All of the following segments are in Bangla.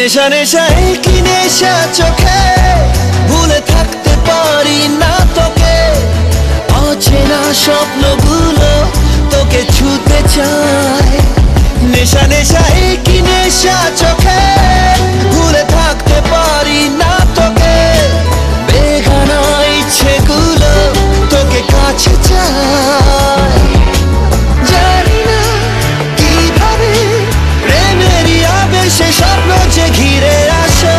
নেশা নেশা কি নেশা চোখে ভুলে থাকতে পারি না তোকে অচেনা স্বপ্নগুলো তোকে ছুতে চায় নেশা নেশা কি নেশা চোখে ভুলে থাকতে পারি না তোকে বেগানা ইচ্ছেগুলো তোকে কাছে চায় জানি না কিভাবে প্রেমেরই আবেশে স্বপ্ন যে ঘিরে আসে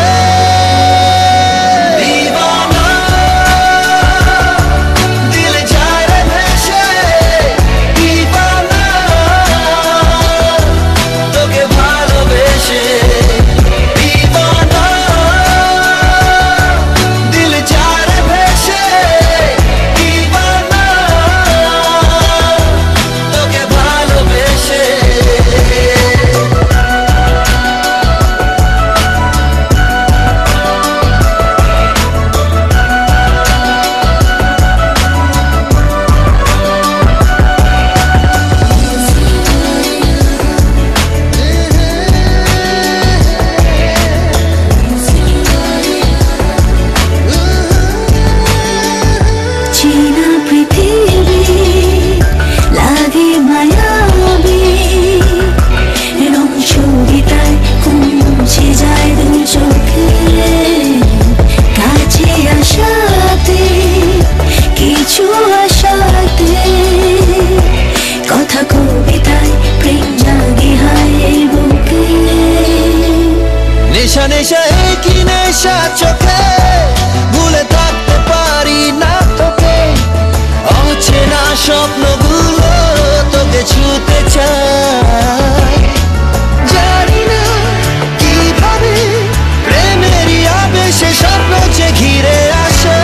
নেশা নেশা কি নেশা চোখে ভুলে থাকতে পারি না তোকে অচেনা স্বপ্নগুলো তোকে ছুতে চায় জানি না কিভাবে প্রেমেরই আবেশে স্বপ্ন যে ঘিরে আসে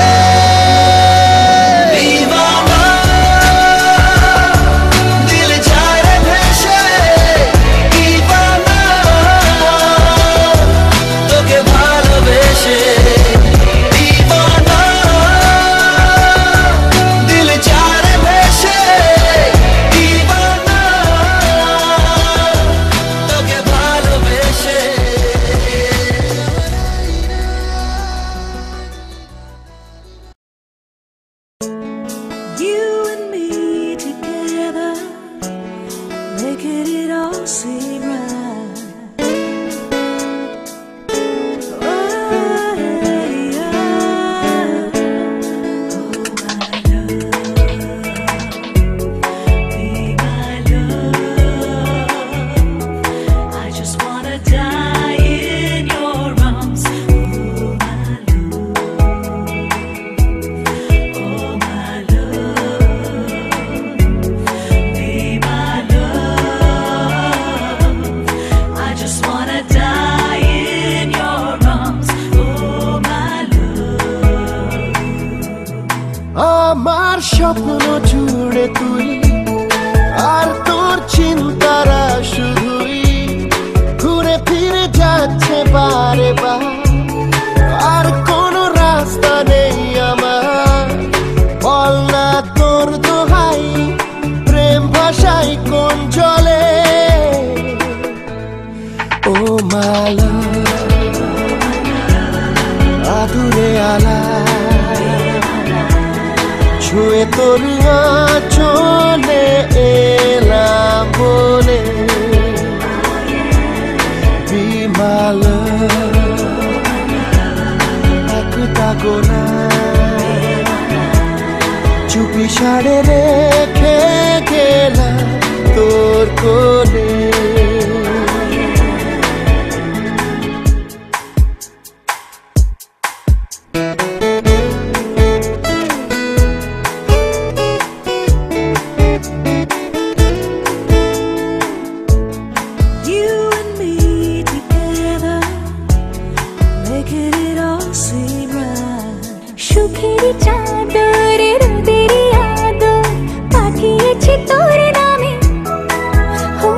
আমার স্বপ্ন জুড়ে তুই আর তোর চিন্তারা শুধুই ঘুরে ফিরে যাচ্ছে বারে বার আর কোনো রাস্তা নেই আমার বল না তোর দোহাই প্রেম ভাষাই কোন জলে ও মালা আদুরে আলা ছুঁয়ে তোর চলে এলাম বলে বিমাল একটা গোনা চুপি সাড়ে রেখে গেলাম তোর কোলে তোর নামে ও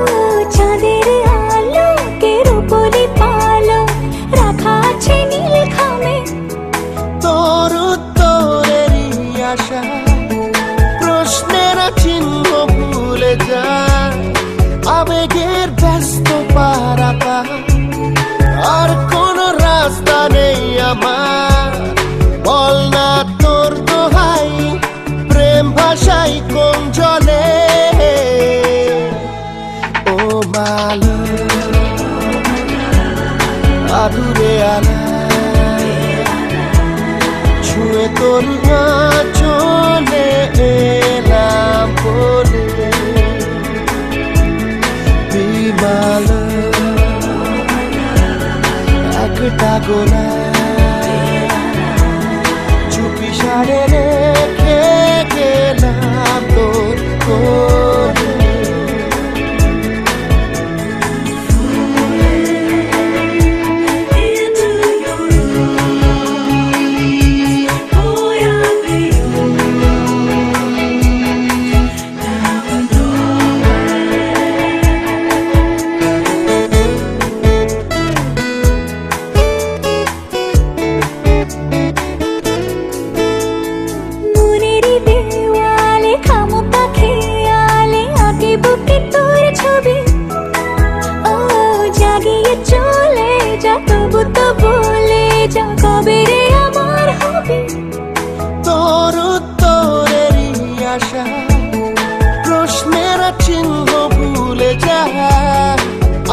তোর চলে এলাম বলে বিমাল একটা গোলা চুপি সারে রেখে গেলাম তোর কোলে তোর উত্তরেরই আশা প্রশ্নের চিহ্ন ভুলে যা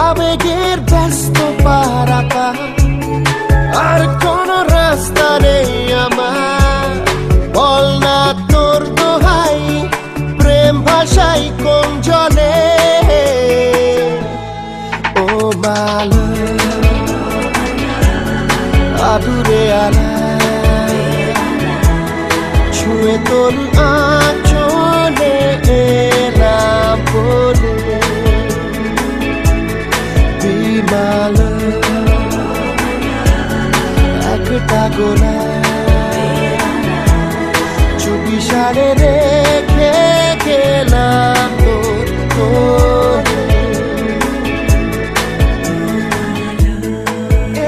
আবেগের ব্যস্ত পারাতা আর কোন রাস্তা নেই আমার বল না তোর দোহাই প্রেম ভাষাই কোন জলে ও মাল আদুরে আলা ছুঁয়ে তোর চলে এলাম বলে বিমাল একটা গোলা চুপি সারে রেখে গেলাম তোর কোলে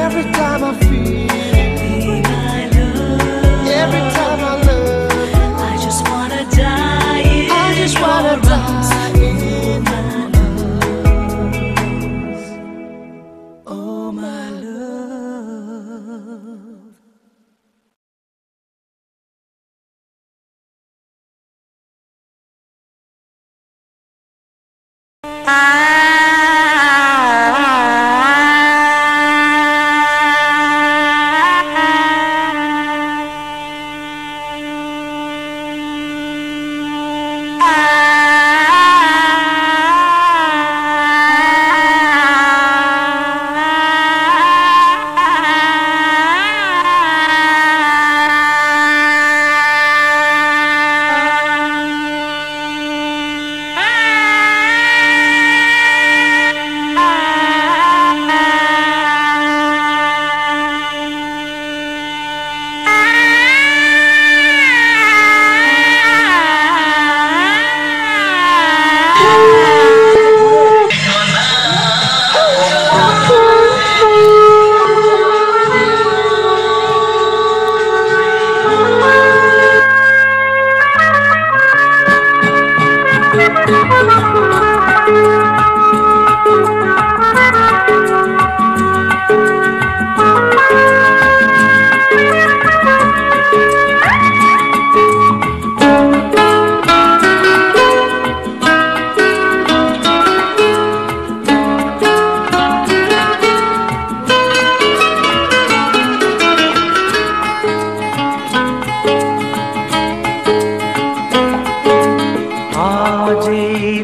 Every time I feel every time I love I just wanna die in your arms. oh my love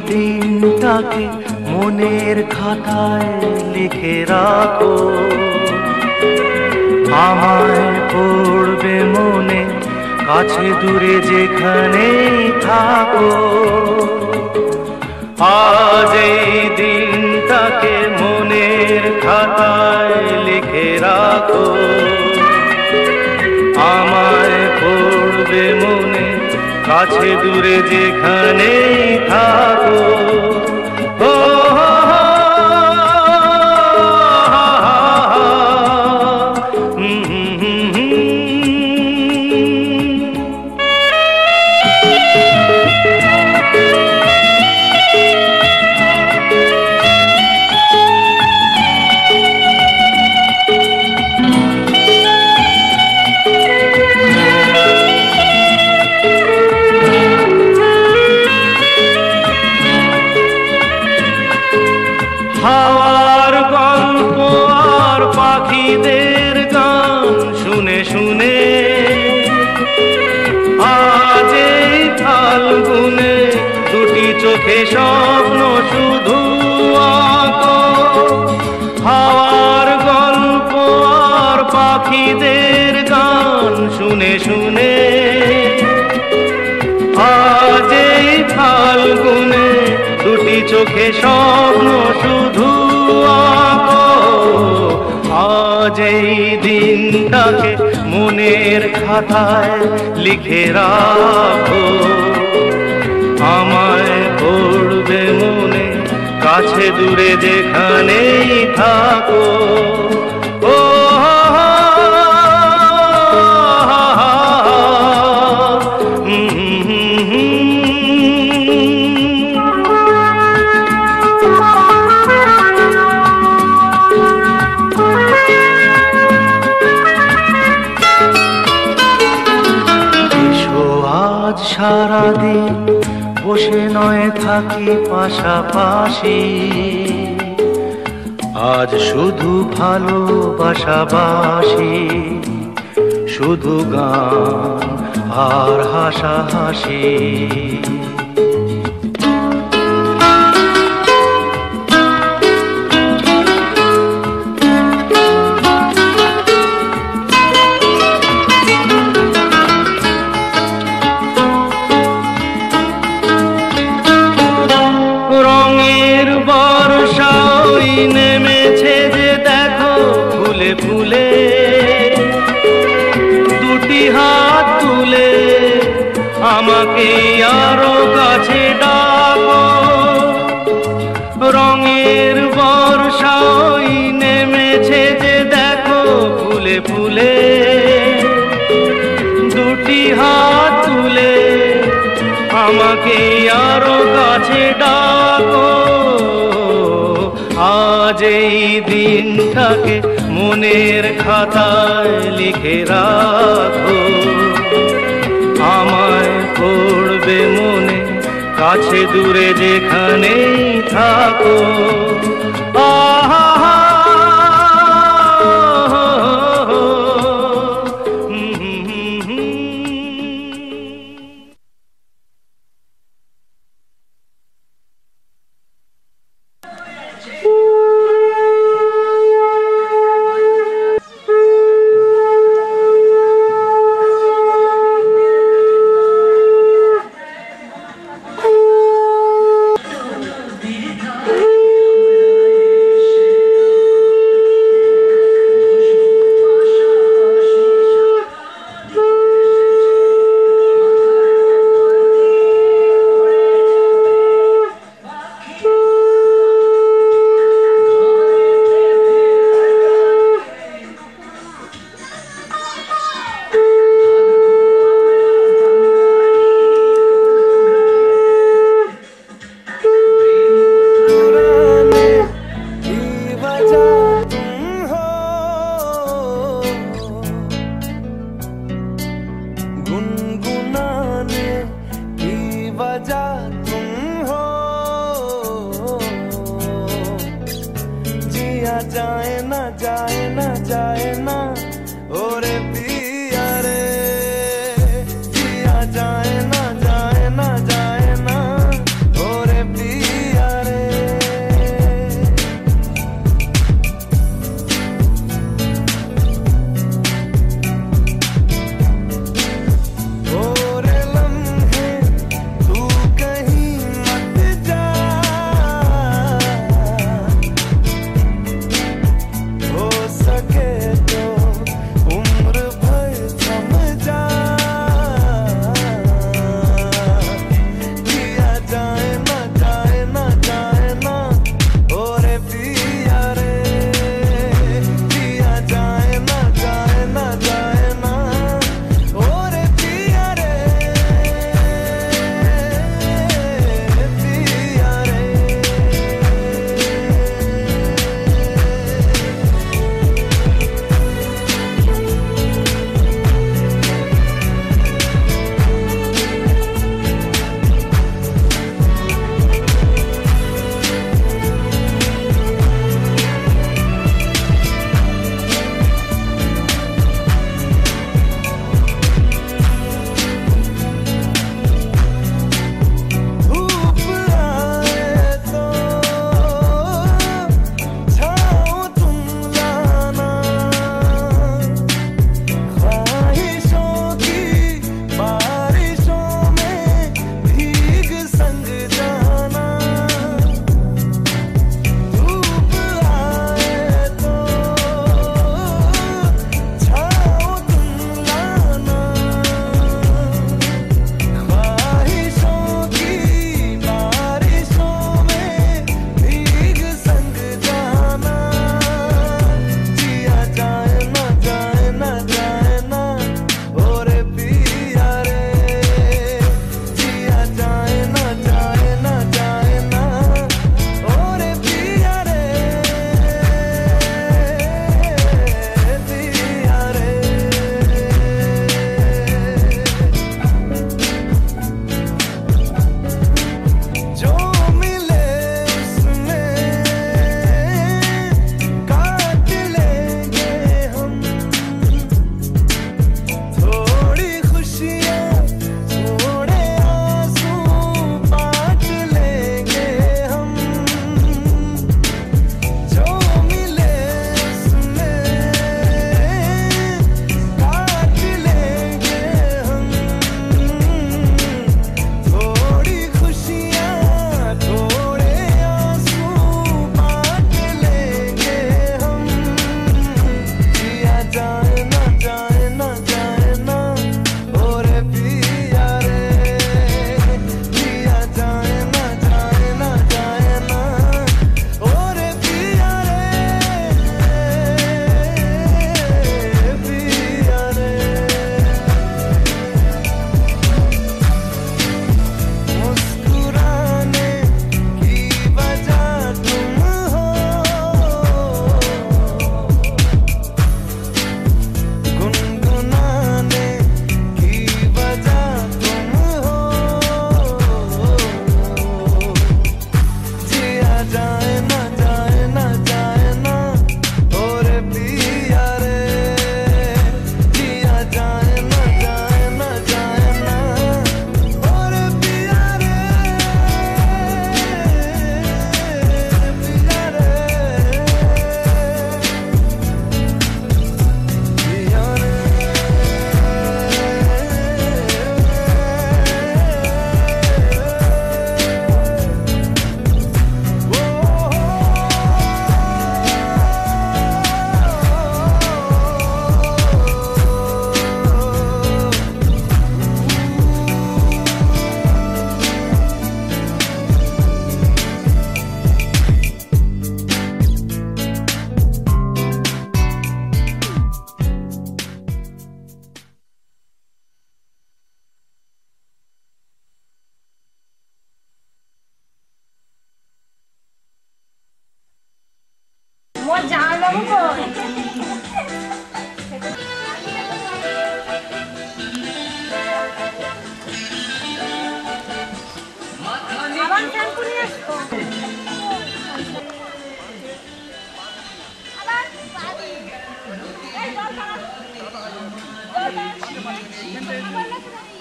দিনটাকে মনের খাতায় লিখে রাখো আমায় পড়বে মনে কাছে দূরে যেখানেই থাকো আজ এই দিনটাকে মনের খাতায় লিখে রাখো আমায় পড়বে মনে কাছে দূরে যেখানেই থাকো চোখে স্বপ্ন শুধু আঁকো, হাওয়ার গল্প আর পাখিদের গান শুনে শুনে। আজ এই ফাল্গুনে দুটি চোখে স্বপ্ন শুধু আঁকো, আজ এই দিনটাকে মনের খাতায় লিখে রাখো। আমায় পড়বে মনে, কাছে দূরে যেখানেই থাকো। ও সারাদিন বসে নয় থাকি পাশাপাশি, আজ শুধু ভালোবাসাবাসি, শুধু গান আর হাসাহাসি। নেমেছে যে দেখো ফুলে ফুলে, দুটি হাত তুলে আমাকে আরো কাছে ডাকো। রঙের বর্ষাই নেমেছে যে দেখো ফুলে ফুলে, দুটি হাত তুলে আমাকে আরো কাছে ডাকো। আজ এই দিনটাকে মনের খাতায় লিখে রাখো। আমায় পড়বে মনে, কাছে দূরে যেখানেই থাকো। আহা हो सके तो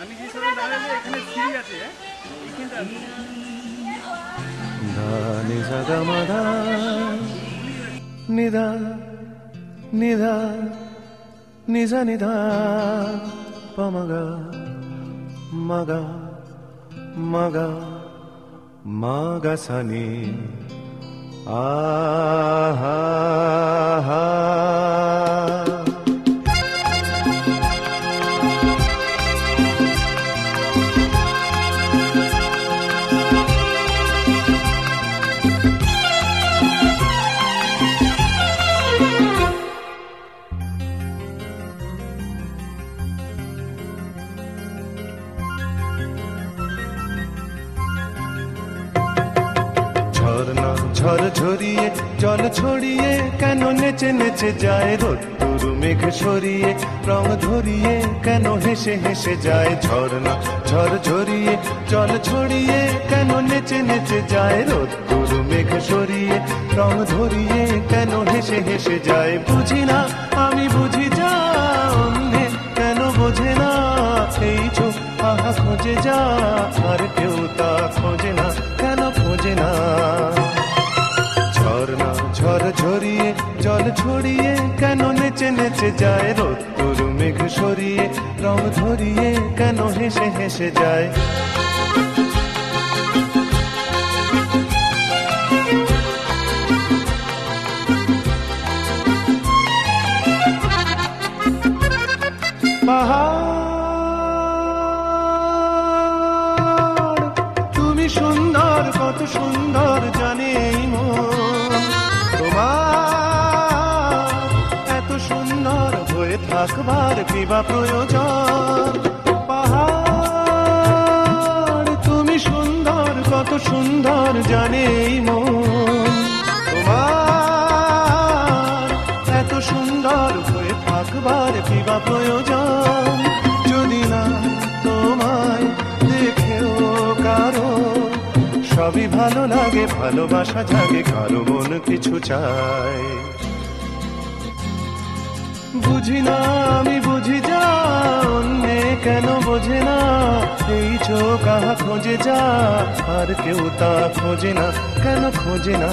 আমি যে সময় দাঁড়ালে এখানে সিঁড়ি আছে এইখানটা নি সা গা মা ধা নি ধা নি ধা নি সা নি ধা পা মা গা মা গা মা গা মা গা সা নি আ হা হা ঝড় ঝরিয়ে জল ছড়িয়ে কেন নেচে নেচে যায় রোদ্দুর মেঘ সরিয়ে রং ধরিয়ে কেন হেসে হেসে যায় ঝর্ণা ঝড় ঝরিয়ে জল ছড়িয়ে কেন নেচে নেচে যায় রোদ্দুর মেঘ সরিয়ে রং ধরিয়ে কেন হেসে হেসে যায় বুঝি না আমি বুঝি যা অন্যে কেন বোঝে না এই চোখ আহা খোঁজে যা আর কেউ তা খোঁজে না কেন খোঁজে না ঝর্ণা ঝড় ঝরিয়ে জল ছড়িয়ে কেন নেচে নেচে যায় রোদ্দুর মেঘ সরিয়ে রং ধরিয়ে কেন হেসে হেসে যায় পাহাড় তুমি সুন্দর কত সুন্দর জানে এই মন তোমার এত সুন্দর হয়ে থাকবার কিবা প্রয়োজন পাহাড় তুমি সুন্দর কত সুন্দর জানে এই মন তোমার এত সুন্দর হয়ে থাকবার কিবা প্রয়োজন যদি না তোমায় দেখেও কারো সবই ভালো লাগে ভালোবাসা জাগে কারো মন কিছু চায় বুঝি না আমি বুঝি যা অন্যে কেন বোঝে না এই চোখ আহা খোঁজে যা আর কেউ তা খোঁজে না কেন খোঁজে না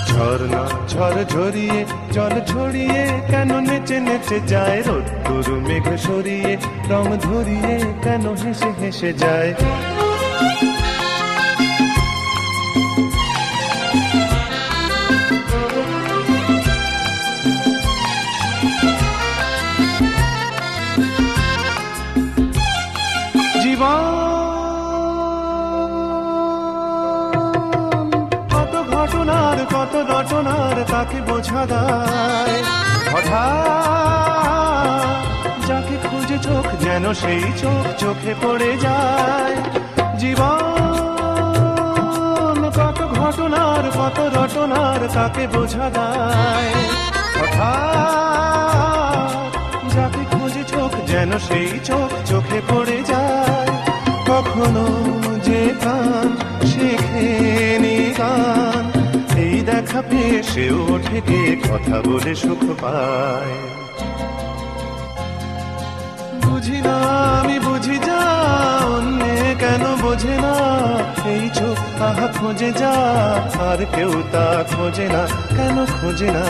ঝর্ণা ঝড় ঝরিয়ে জল ছড়িয়ে কেন নেচে নেচে যায় রোদ্দুর মেঘ সরিয়ে রং ধরিয়ে কেন হেসে হেসে যায় জীবন কত ঘটনার কত রটনার তাকে বোঝা দায় হঠাৎ যাকে খুঁজে চোখ যেন সেই চোখ চোখে পড়ে যায় জীবন কত ঘটনার কত রটনার তাকে বোঝা দায় হঠাৎ যাকে খুঁজে চোখ যেন সেই চোখ চোখে পড়ে যায় কখনো যে কান শেখেনি গান এই দেখা পেয়ে সেও ওঠে গে কথা বলে সুখ পায় বুঝি না আমি বুঝি যা অন্যে কেন বোঝে না এই চোখ আহা খোঁজে যা আর কেউ তা খোঁজে না কেন খোঁজে না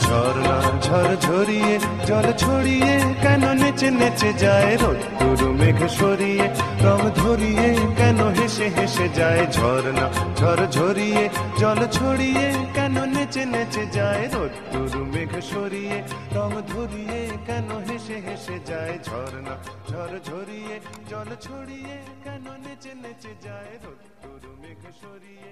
ঝর্ণা ঝড় ঝরিয়ে জল ছড়িয়ে কেন নেচে নেচে যায় রোদ্দুর মেঘ সরিয়ে রং ধরিয়ে কেন হেসে হেসে যায় ঝর্ণা ঝড় ঝরিয়ে জল ছড়িয়ে কেন নেচে নেচে যায় রোদ্দুর মেঘ সরিয়ে রং ধরিয়ে কেন হেসে হেসে যায় ঝর্ণা ঝড় ঝরিয়ে জল ছড়িয়ে কেন নেচে নেচে যায় রোদ্দুর মেঘ সরিয়ে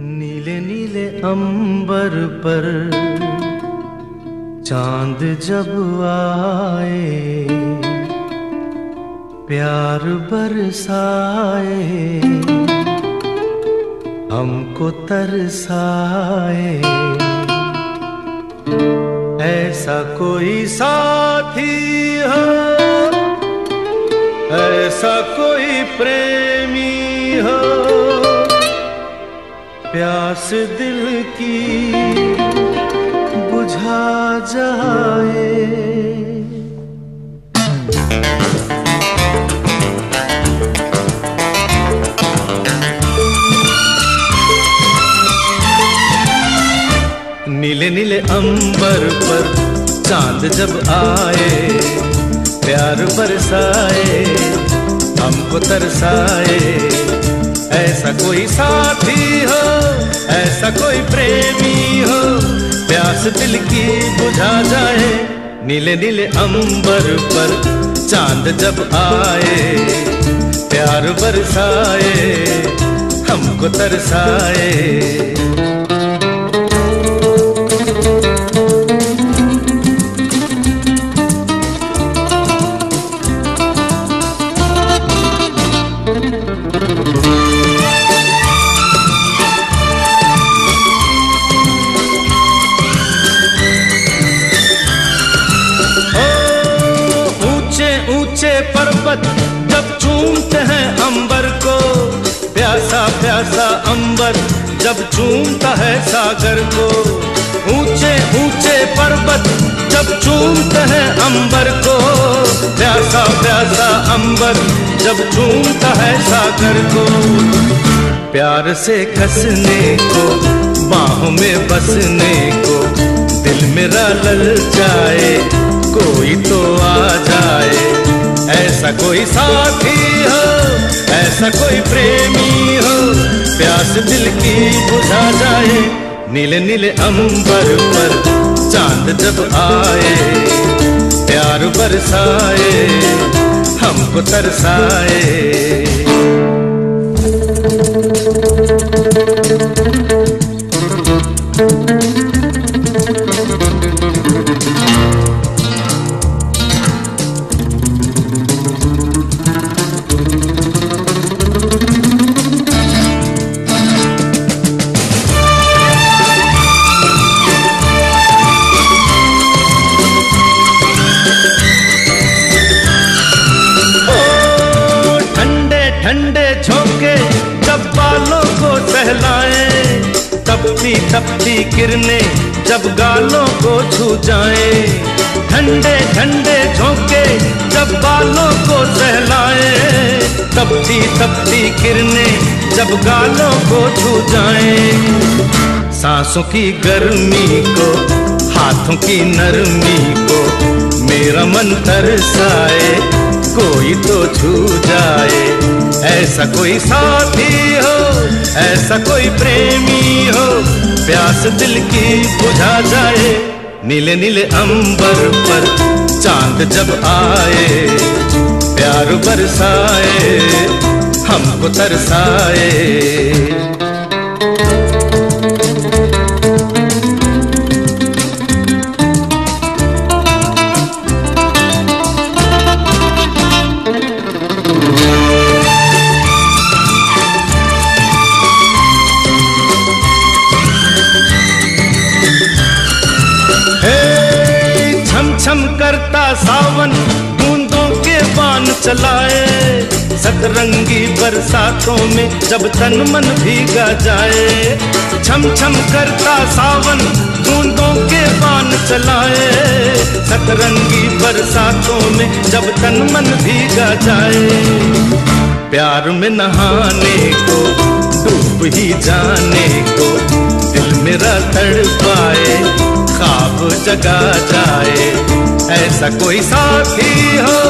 नीले नीले अंबर पर चांद जब आए, प्यार बरसाए, हमको तरसाए। ऐसा कोई साथी हो, ऐसा कोई प्रेमी हो, प्यास दिल की बुझा जाए। नीले नीले अंबर पर चांद जब आए, प्यार बरसाए, हमको तरसाए। ऐसा कोई साथी हो, ऐसा कोई प्रेमी हो, प्यास दिल की बुझा जाए। नीले नीले अंबर पर चांद जब आए, प्यार बरसाए, हमको तरसाए। ऊंचे पर्वत जब चूमते हैं अंबर को, प्यासा प्यासा अंबर जब चूमता है सागर को। ऊंचे ऊंचे पर्वत जब चूमते हैं अंबर को, प्यासा प्यासा अंबर जब चूमता है सागर को। प्यार से कसने को, बाहों में बसने को, दिल मेरा ललचाए, कोई तो आ जाए। ऐसा कोई साथी हो, ऐसा कोई प्रेमी हो, प्यास दिल की बुझा जाए। नीले नीले अंबर पर चांद जब आए, प्यार बरसाए, हमको तरसाए। ठंडे झोंके जब बालों को सहलाए, तपती तपती किरणें जब गालों को छू जाए। ठंडे ठंडे झोंके जब बालों को सहलाए, तपती तपती किरणें जब गालों को छू जाए। सांसों की गर्मी को, हाथों की नरमी को, मेरा मन तरसाए, कोई तो छू जाए। ऐसा कोई साथी हो, ऐसा कोई प्रेमी हो, प्यास दिल की बुझा जाए। नीले नीले अंबर पर चांद जब आए, प्यार बरसाए, हमको तरसाए। छम करता सावन बूंदों के बान चलाए, सतरंगी बरसातों में जब तन मन भीगा जाए। छम छम करता सावन बूंदों के बान चलाए, सतरंगी बरसातों में जब तन मन भीगा जाए। प्यार में नहाने को, डूब ही जाने को, दिल मेरा तड़पाए, ख्वाब जगा जाए। ऐसा कोई साथी हो,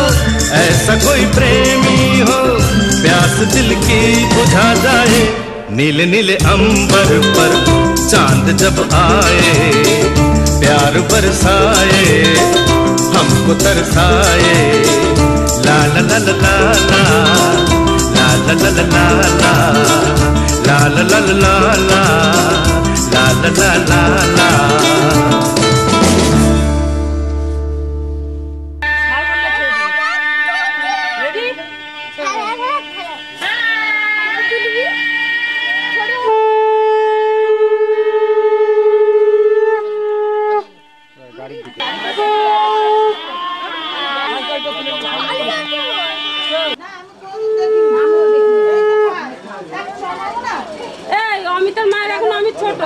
ऐसा कोई प्रेमी हो, प्यास दिल की बुझा जाए। नीले नीले अंबर पर चांद जब आए, प्यार बरसाए, हमको तरसाए। ला ला ला ला ला ला ला ला ला ला ला ला ला ला ला ला ला ला। অমিতার মায়ের এখন আমি ছোট।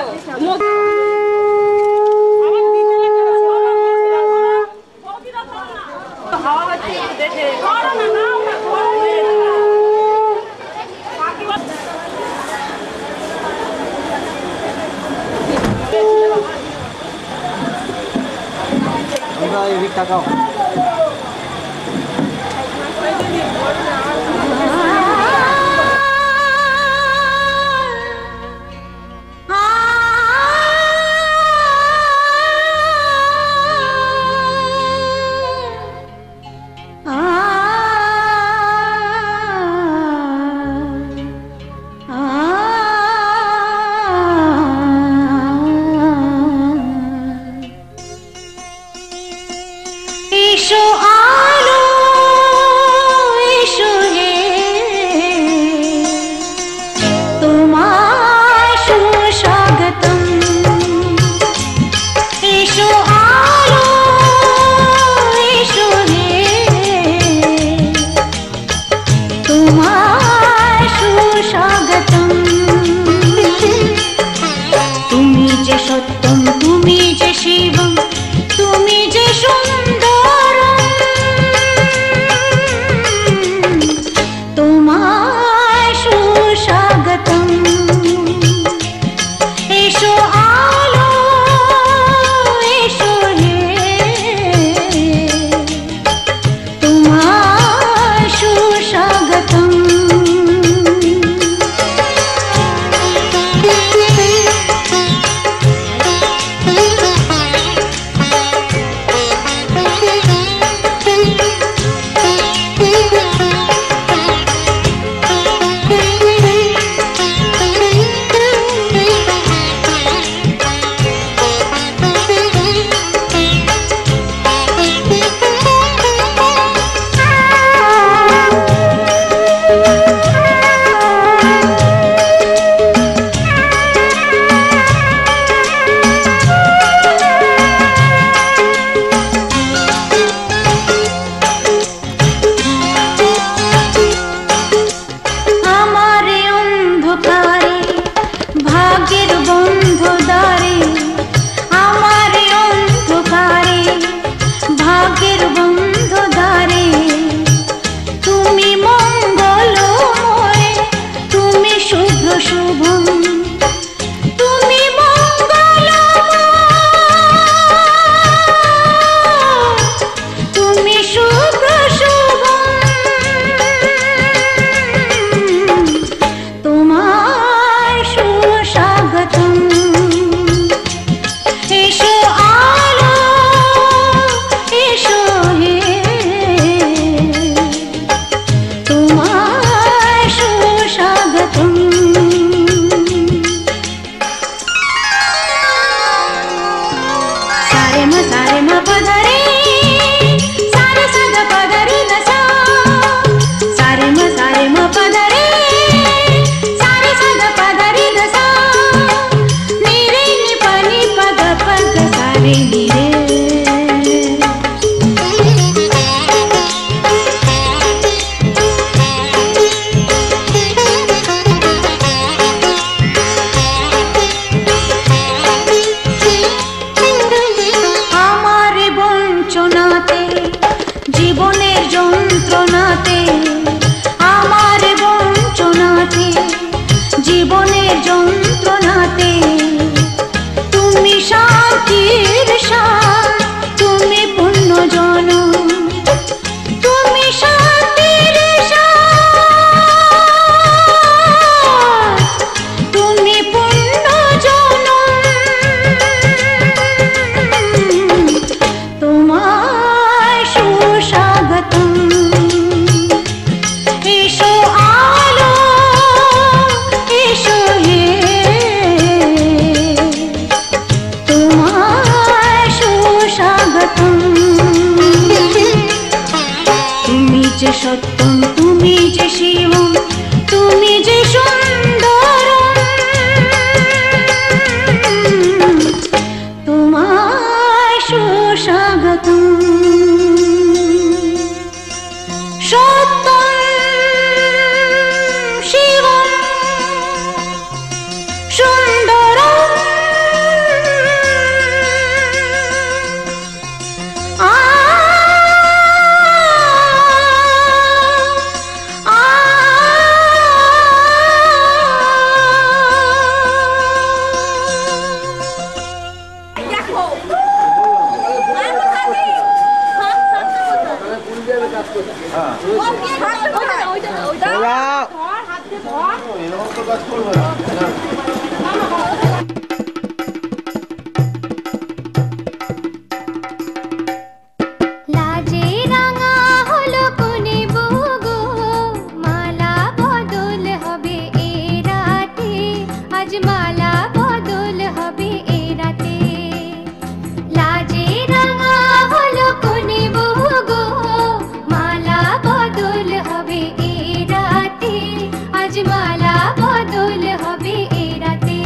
টাকাও তুমি শান্তির সার, তুমি পূর্ণ জনম, তুমি শান্তির সার, তুমি পূর্ণ জনম, তোমায় সুস্বাগতম। এসো আলো, এসো হে, তোমায় সুস্বাগতম। তুমি যে সত্যম, তুমি যে শিবম, তুমি যে সুন্দরম, তোমায় সুস্বাগতম। সত্যম শিবম সুন্দরম, আ আ দেখো লাজে রাঙা হলো কোনে বগো, মালা বদল হবে এ রাতে, আজ মালা বদল হবে এ রাতে। লাজে রাঙা হলো কোনে বগো, মালা বদল হবে এ রাতে, আজ মালা বদল হবে এ রাতে।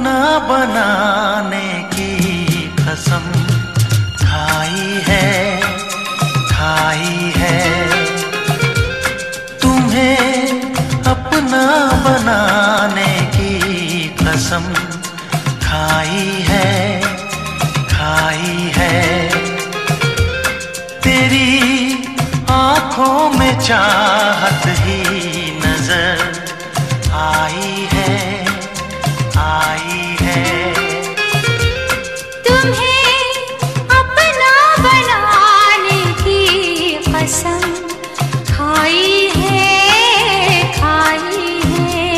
अपना बनाने की कसम खाई है, खाई है। तुम्हें अपना बनाने की कसम खाई है, खाई है। तेरी आंखों में चाहत ही नजर आई है, आई है। तुम्हें अपना बनाने की कसम खाई है, खाई है।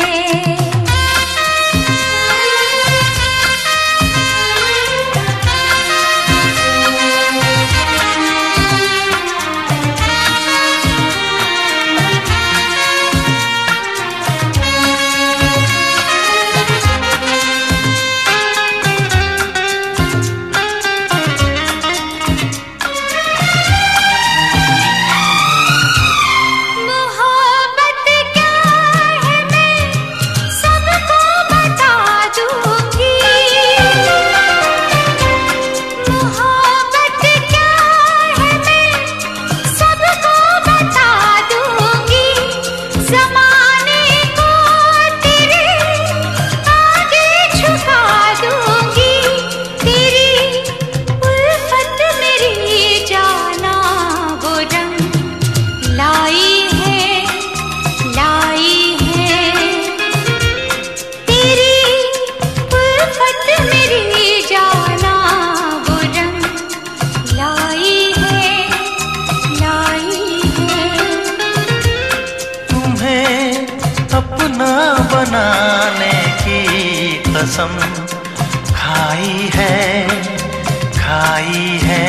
बनाने की कसम खाई है, खाई है।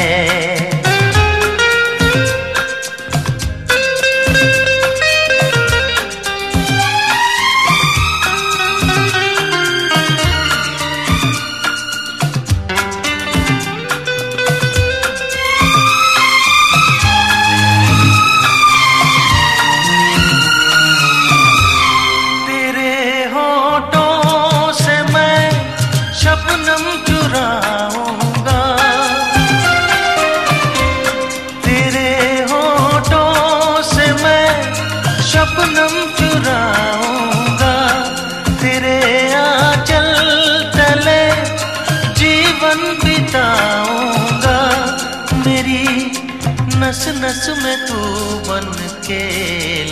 नस नस में तू बन के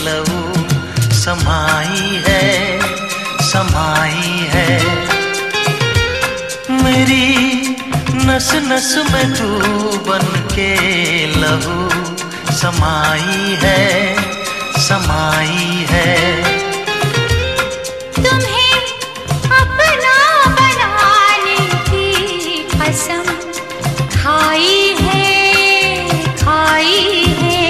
लहू समाई है, समाई है। मेरी नस नस में तू बन के लहू समाई है, समाई है। तुम्हें अपना बनाने की कसम खाई है, खाई है।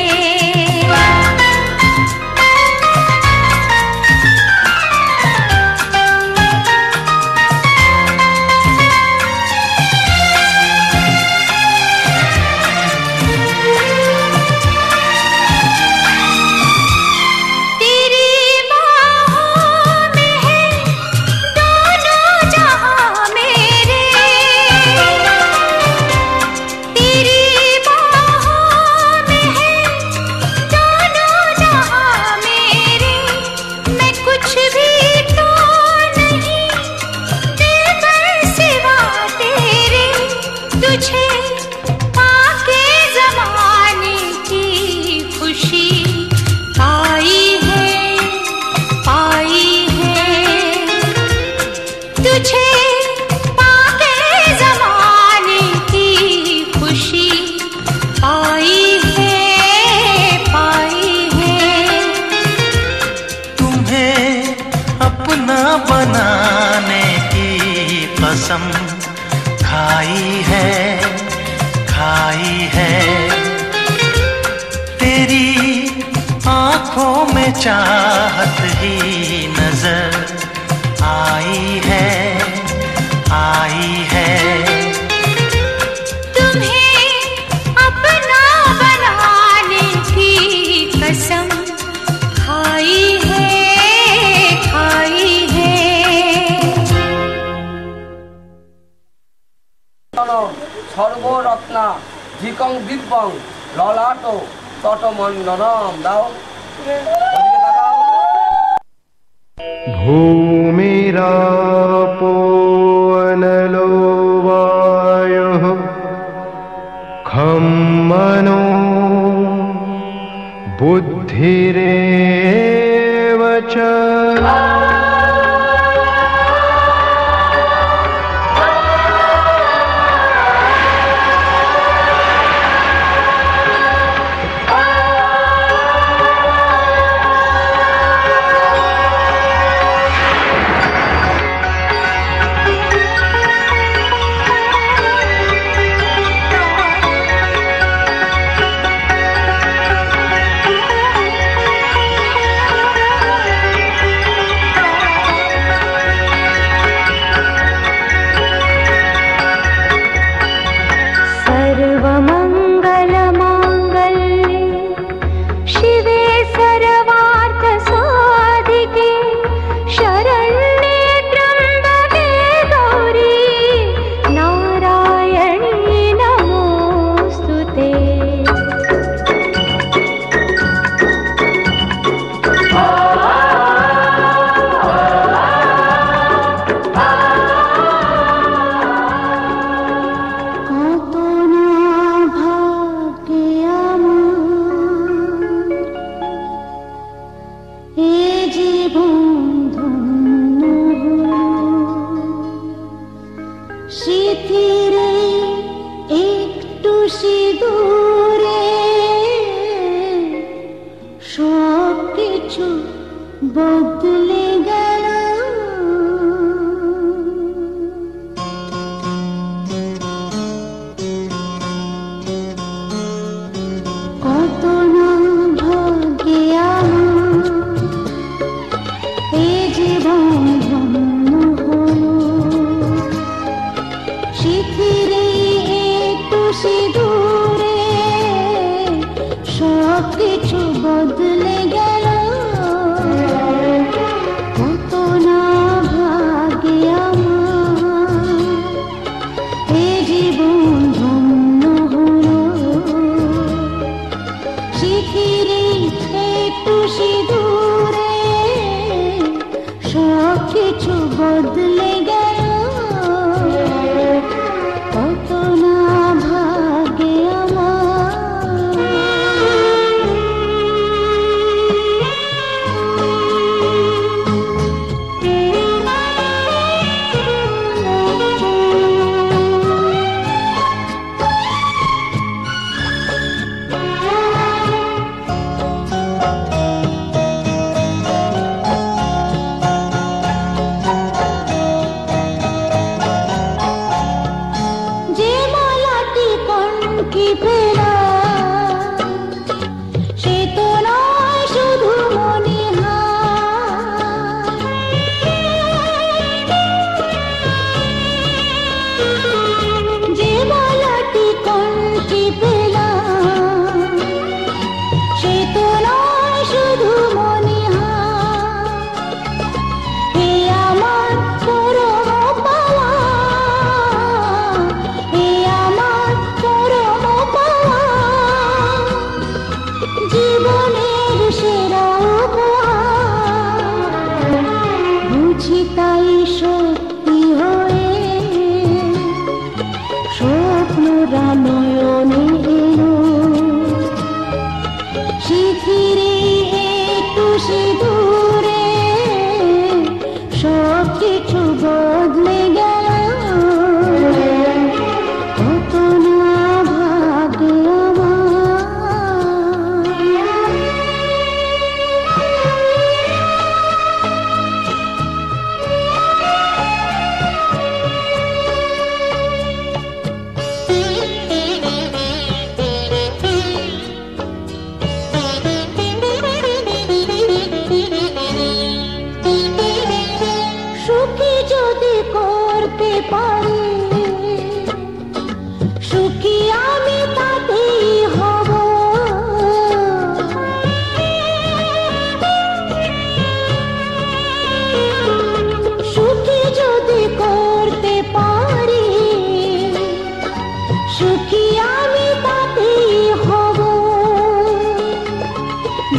बनाने की कसम खाई है, खाई है। तेरी आंखों में चाहत ही नजर आई है, आई है। तुम्हें अपना बनाने की कसम खाई है, खाई है। সর্বরত্না ধিকং দিব্যং ললাট তটমণ্ডনম। দাও ওদিকে তাকাও। ভূমিরাপো অনলো বায়ুঃ খম মনো বুদ্ধিরেব চ।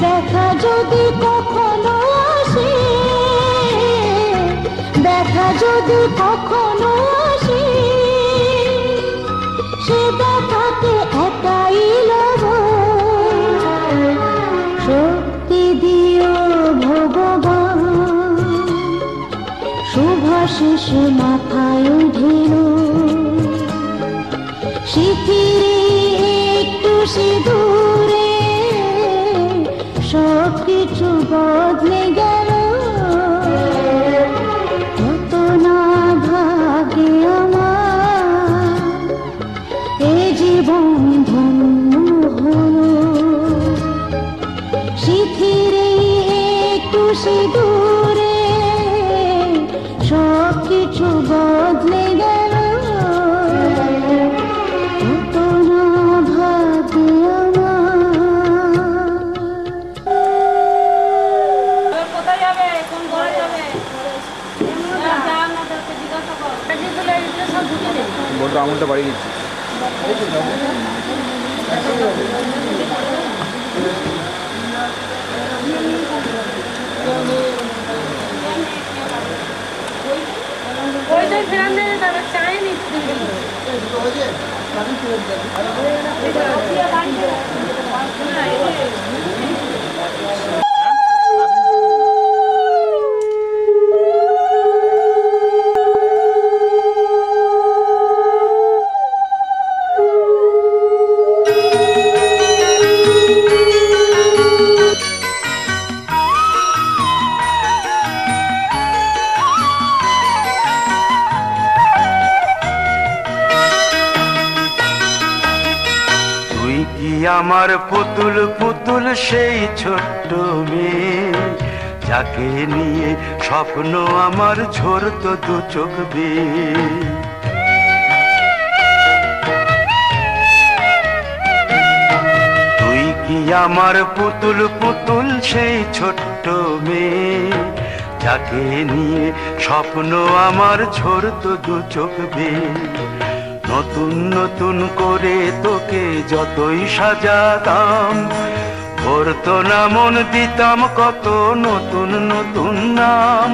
দেখা যদি কখনো আসে, দেখা যদি কখনো আসে, সে দেখাতে একাই লব। শক্তি দিও ভগবান, শুভাশিস মাথায় ঢেল, শিথিরে একটু সিঁদুরে সব কিছু বদলে গেল। কত না ভাগে আমার এ জীবন ধন্য হলো। শিথিরে একটু সিঁদুরে সব কিছু বদলে গেল। কত না ভাগে আমার। কোথায় যাবে? কোন ঘরে যাবে? যাও না, তোকে জিজ্ঞাসা কর। সব ঢুকে দে। বড় আঙুলটা বাড়িয়ে দিচ্ছি। ওই তো ফেরান দেবে, তারা চায়নি। আমার পুতুল পুতুল সেই ছোট্ট মেয়ে, যাকে নিয়ে স্বপ্ন আমার ঝরতো দু চোখ বেয়ে। তুই কি আমার পুতুল পুতুল সেই ছোট্ট মেয়ে, যাকে নিয়ে স্বপ্ন আমার ঝরতো দু চোখ বেয়ে। নতুন নতুন করে তোকে যতই সাজাতাম, ভরতো না মন, দিতাম কত নতুন নতুন নাম।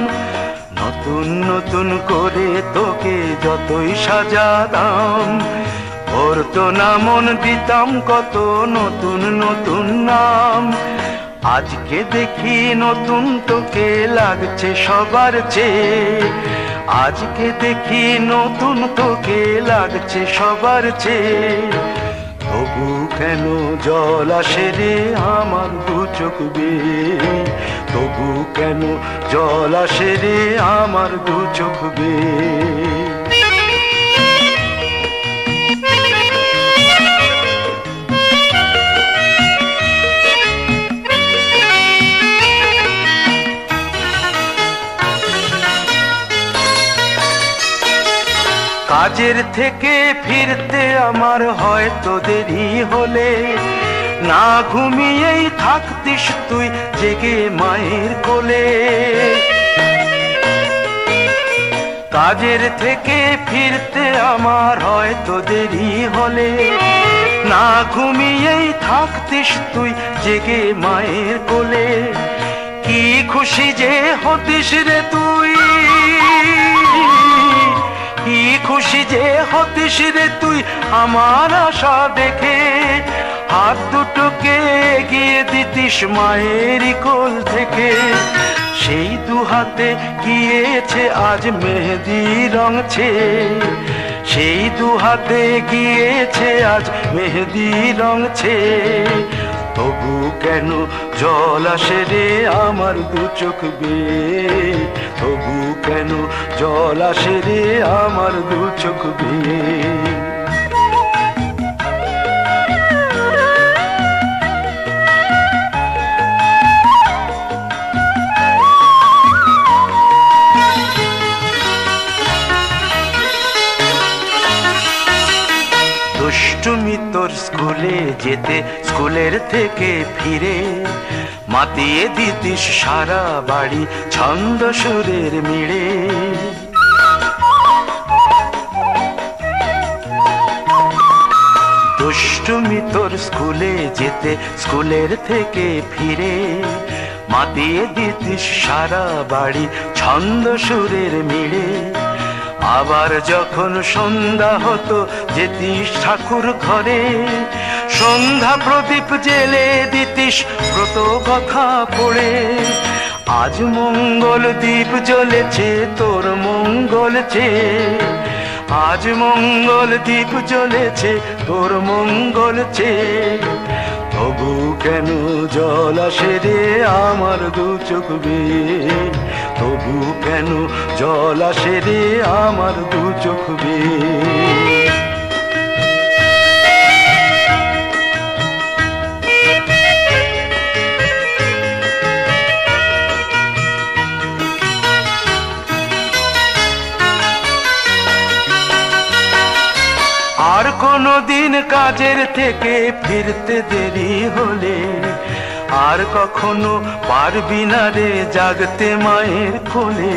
নতুন নতুন করে তোকে যতই সাজাতাম, ভরতো না মন, দিতাম কত নতুন নতুন নাম। আজকে দেখি নতুন তোকে লাগছে সবার চেয়ে, আজকে দেখি নতুন তোকে লাগছে সবার চেয়ে। তবু কেন জল আসে রে আমার দু চোখ বেয়ে, তবু কেন জল আসে রে আমার দু চোখ বেয়ে। কাজের থেকে ফিরতে আমার হয়তো দেরি হলে, না ঘুমিয়েই থাকতিস তুই জেগে মায়ের কোলে। কাজের থেকে ফিরতে আমার হয়তো দেরি হলে, না ঘুমিয়েই থাকতিস তুই জেগে মায়ের কোলে। কি খুশি যে হতিস রে তুই, কি খুশি যে হতিস রে তুই আমার আশা দেখে। হাত দুটোকে এগিয়ে দিতিস মায়ের কোল থেকে, সেই দু হাতে গিয়েছে আজ মেহেদি রং ছেয়ে। সেই দু হাতে গিয়েছে আজ মেহেদি রং ছেয়ে। তবু কেন জল আসে রে আমার দু চোখ বেয়ে, তবু কেন জল আসে রে আমার দু চোখ বেয়ে। দুষ্টুমি তোর স্কুলে যেতে, স্কুলের থেকে ফিরে মাতিয়ে দিতিস সারা বাড়ি ছন্দ সুরের মিড়ে। দুষ্টুমি তোর স্কুলে যেতে, স্কুলের থেকে ফিরে মাতিয়ে দিতিস সারা বাড়ি ছন্দ সুরের মিড়ে। আবার যখন সন্ধ্যা হতো যেতিস ঠাকুর ঘরে, সন্ধ্যা প্রদীপ জেলে দিতিস ব্রত কথা পড়ে। আজ মঙ্গল দ্বীপ জ্বলেছে তোর মঙ্গল চেয়ে, আজ মঙ্গল দ্বীপ জ্বলেছে তোর মঙ্গল চেয়ে। তবু কেন জল আসে রে আমার দু চোখ বেয়ে, তবু কেন জল আসে রে আমার দু চোখ বেয়ে। আর কোনো দিন কাজের থেকে ফিরতে দেরি হলে, আর কখনো পারবি না রে জাগতে মায়ের কোলে।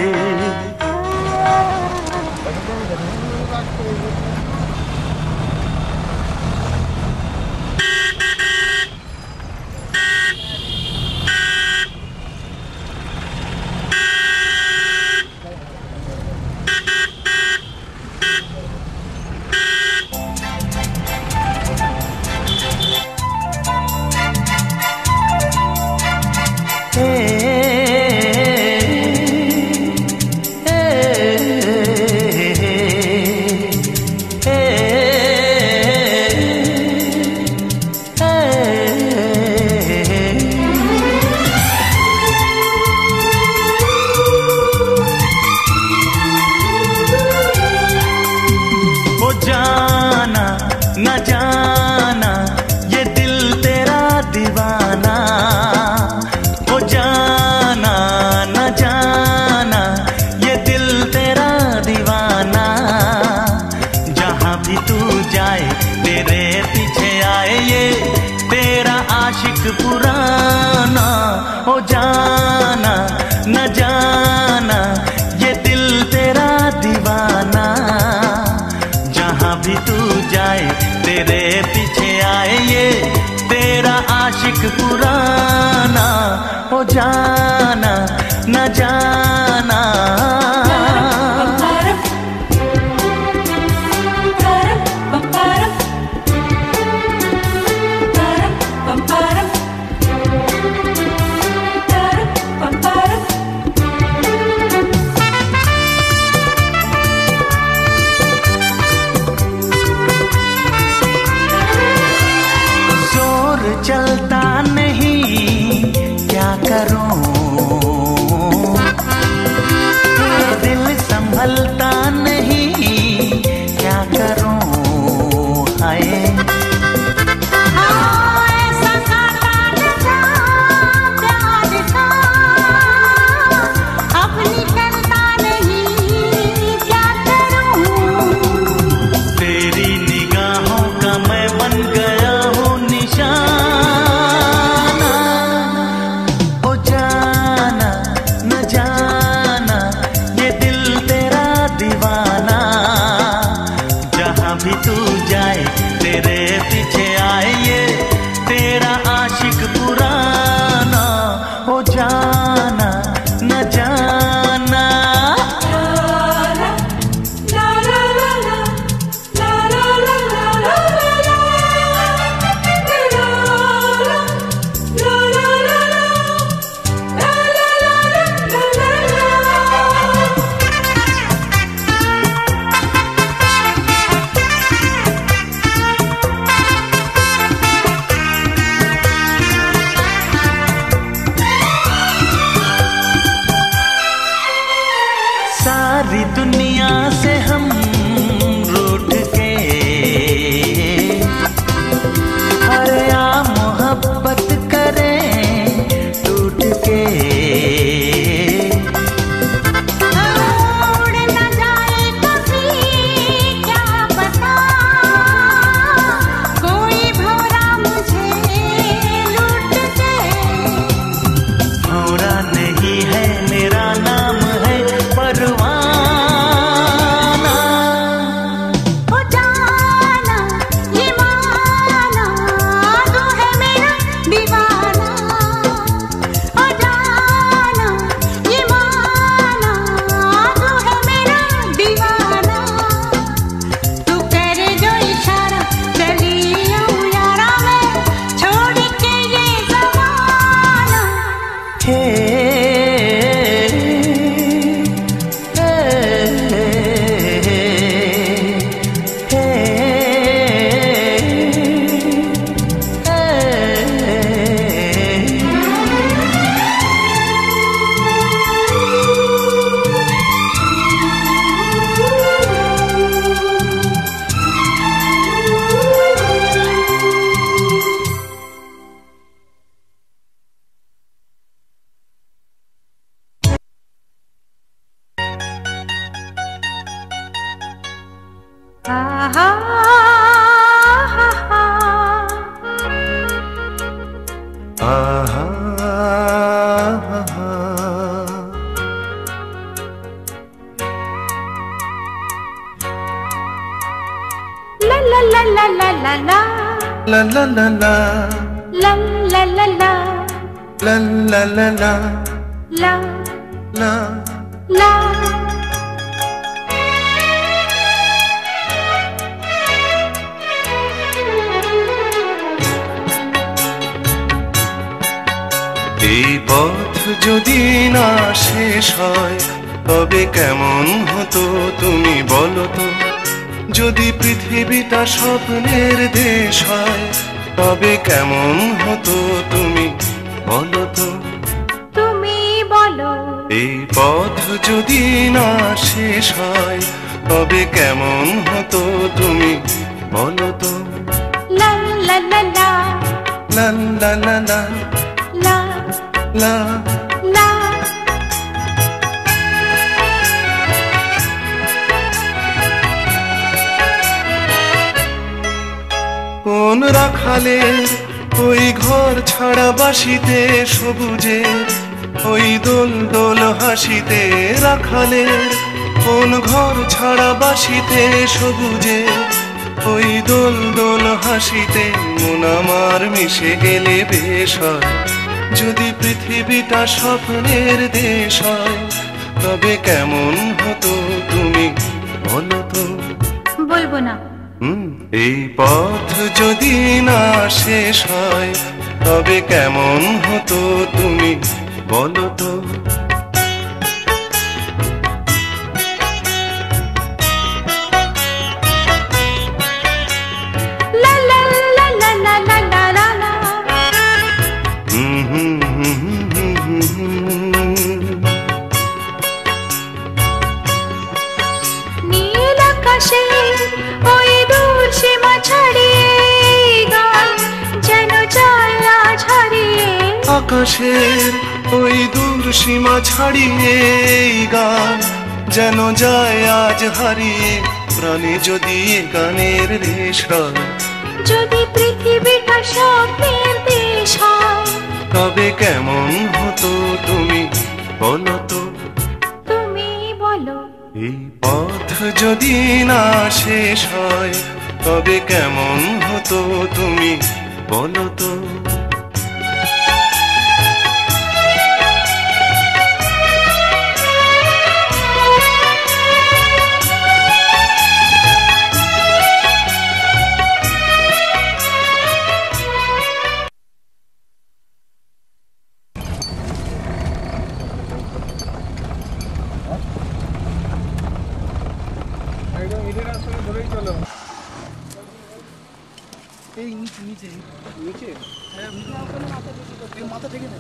पुराना हो जाना न जाना ये दिल तेरा दीवाना, जहाँ भी तू जाए तेरे पीछे आए ये तेरा आशिक पुराना हो जाना न जाना। चलता नहीं क्या करूं আহা La la la la la la la. La la la la. La la la la. La la la la. La La. la. এই পথ যদি না শেষ হয় তবে কেমন হতো তুমি বলো তো। যদি পৃথিবীটা স্বপ্নের দেশ হয় তবে কেমন হতো তুমি বলো তো। তুমি বলো। এই পথ যদি না শেষ হয় তবে কেমন হতো তুমি বলো তো। La la la la. লা লা লা লা La লা। la. কোন রাখালের ওই ঘর ছাড়া বাসিতে সবুজে ওই দোল দোল হাসিতে। রাখালের কোন ঘর ছাড়া বাসিতে সবুজে ওই দোল দোল হাসিতে। মন আমার মিশে গেলে বেশ হয় যদি পৃথিবীটা স্বপ্নের দেশ হয় তবে কেমন হতো তুমি বলো তো। বলবো না। এই পথ যদি না শেষ হয় তবে কেমন হতো তুমি বলো তো। La la la la la la la la la. নীল আকাশে ওই দূর সীমা ছাড়িয়ে গান যেন যায় আজ হারিয়ে। আকাশের ওই দূর সীমা ছাড়িয়ে এই গান যেন যায় আজ হারিয়ে। প্রাণে যদি এ গানের রেশ হয় যদি পৃথিবীটা স্বপ্নের দেশ হয় তবে কেমন হতো তুমি বলো তো। তুমি বলো। এই পথ যদি না শেষ হয় তবে কেমন হতো তুমি বলো তো। একদম ইটের রাস্তা ধরেই চলো। এই নিচে নিচে নিচে হ্যাঁ মাথা থেকে না।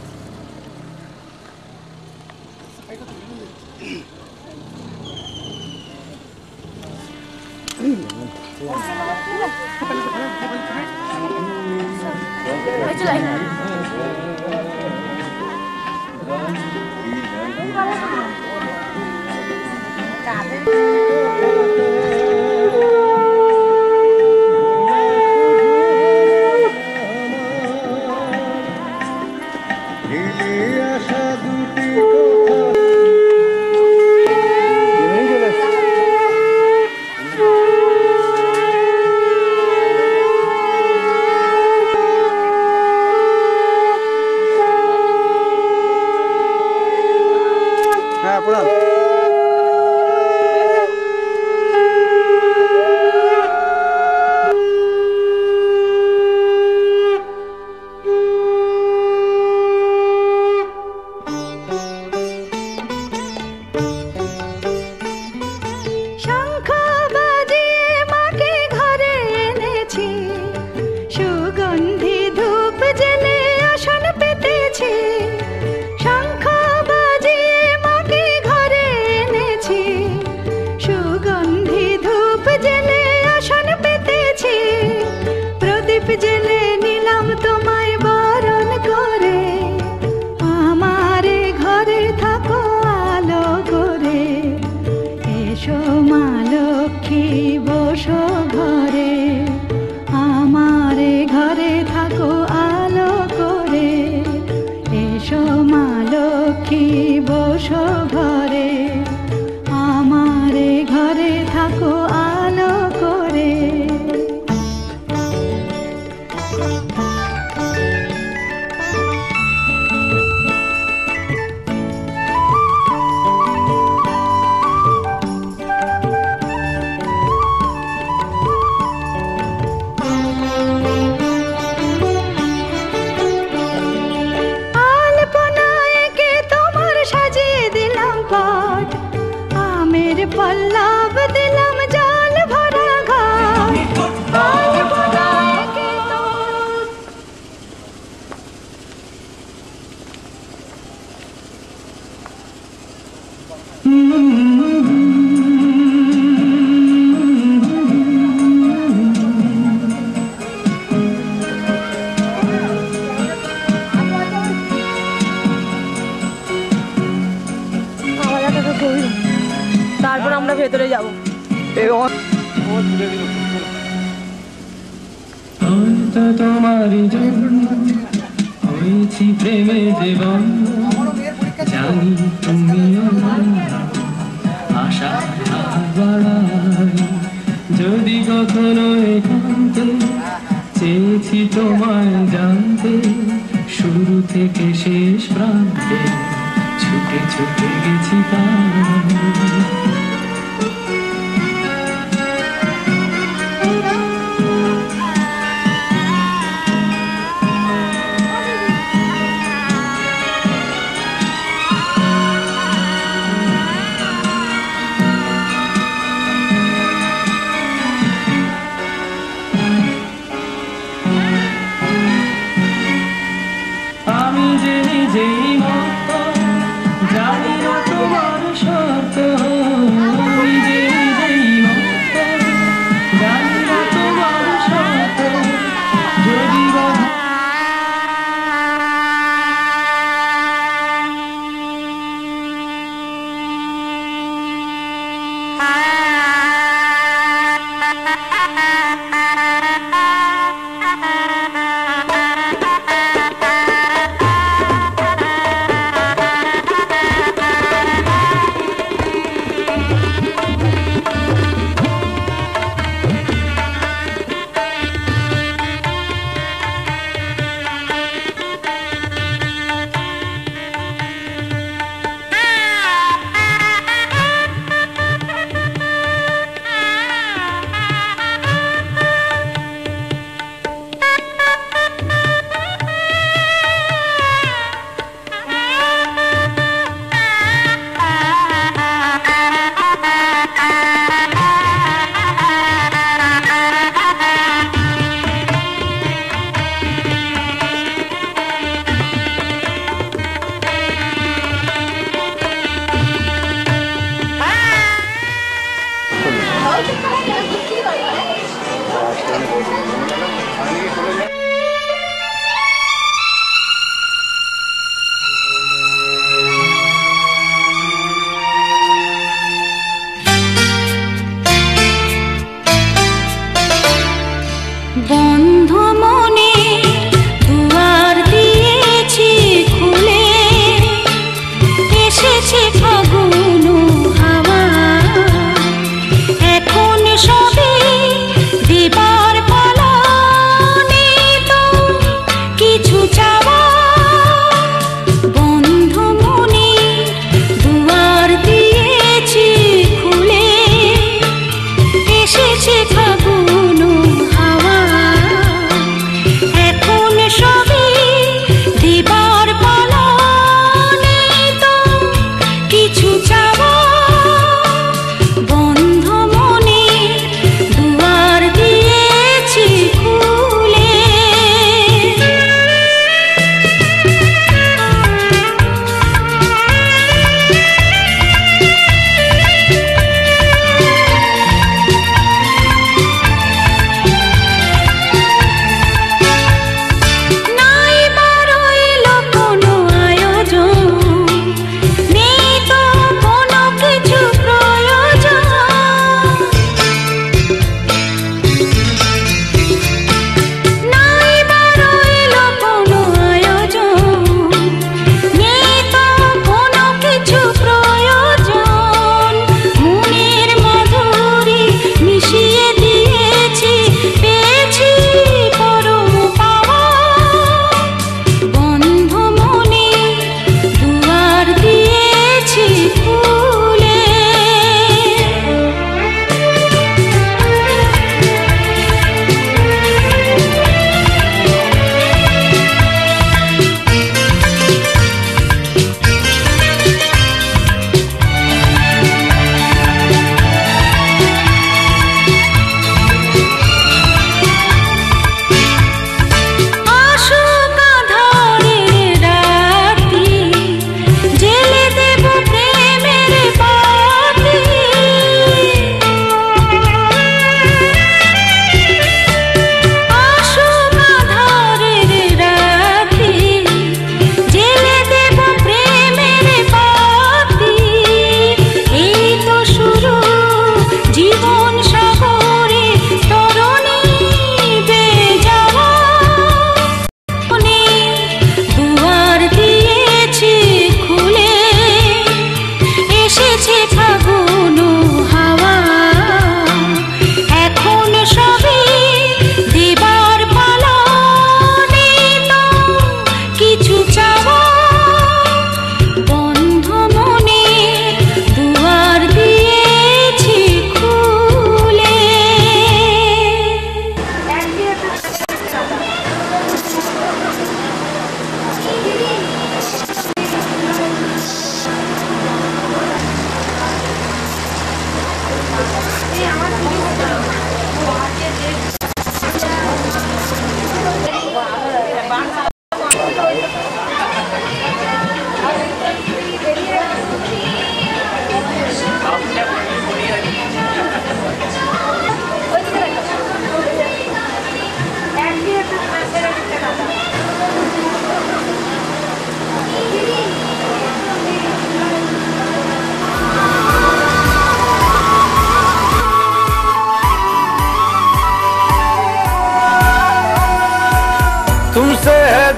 হ্যাঁ প্রণাম। আমরা ভেতরে যাব। তোমারই জন্য হয়েছি প্রেমে দেবন, জানি তুমিও আশা বাড়াই। যদি কখনো একান্তে চেয়েছি তোমায় জানতে, শুরু থেকে শেষ প্রান্তে ছুটে ছুটে গেছি তাই। আমি যে নিজেই মত জানি না তোমার শর্ত, আমি যে নিজেই মত জানি না তোমার শর্ত। যদি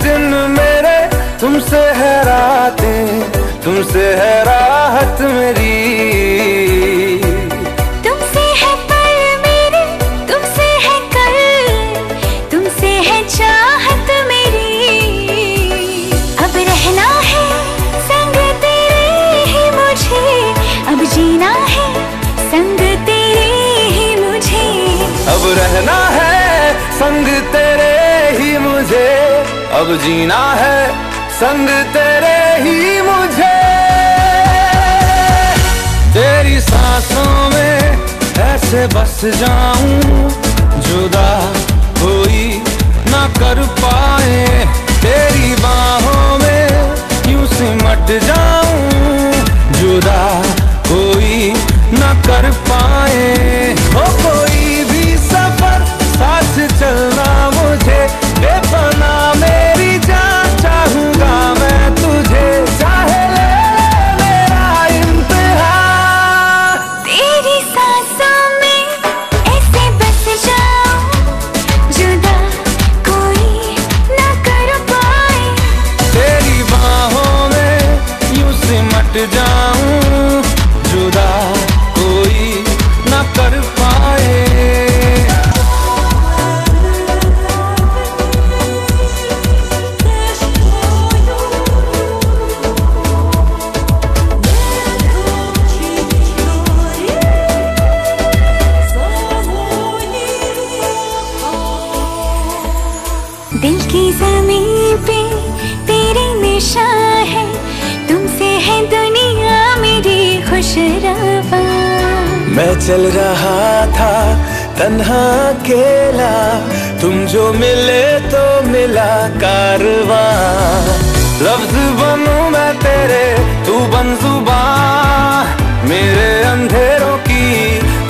दिन मेरे, तुमसे है रातें, तुमसे है राहत मेरी। तुमसे है पल मेरे, तुमसे है कल, तुमसे है चाहत मेरी। अब रहना है संग तेरे ही मुझे, अब जीना है संग तेरे ही मुझे। अब रहना है संग तेरे ही मुझे, अब जीना है संग तेरे ही मुझे। तेरी सांसों में ऐसे बस जाऊं, जुदा कोई ना कर पाए। तेरी बाहों में यूं सिमट जाऊं, जुदा कोई ना कर पाए। हो कोई भी सफर साथ चलना मुझे, बेपना मेरी जान चाहूंगा मैं तुझे। चाहे ले मेरा इम्तिहान, तेरी सांसों में ऐसे बस जाऊं, जुदा कोई ना कर पाए। तेरी बाहों में यूं सिमट जाऊं, जुदा कोई ना कर पाए। दिल की ज़मीं पे तेरी निशान है, तुमसे है दुनिया मेरी खुशरवा। मैं चल रहा था तन्हा अकेला, तुम जो मिले तो मिला कारवां। लफ्ज बनूं मैं तेरे, तू बन जुबान, मेरे अंधेरों की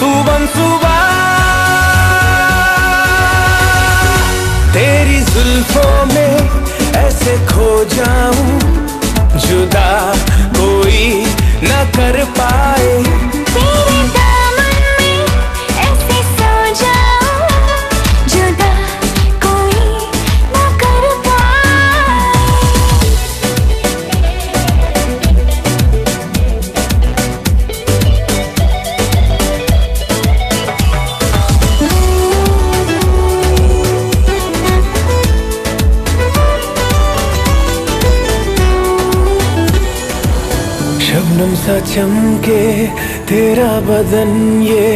तू बन सुबह। तेरी जुल्फों में ऐसे खो जाऊं, जुदा कोई न कर पाए। तेरे दामन में ऐसे सो जाऊं, जुदा कोई ना कर पाए। शबनम सा चमके तेरा बदन, ये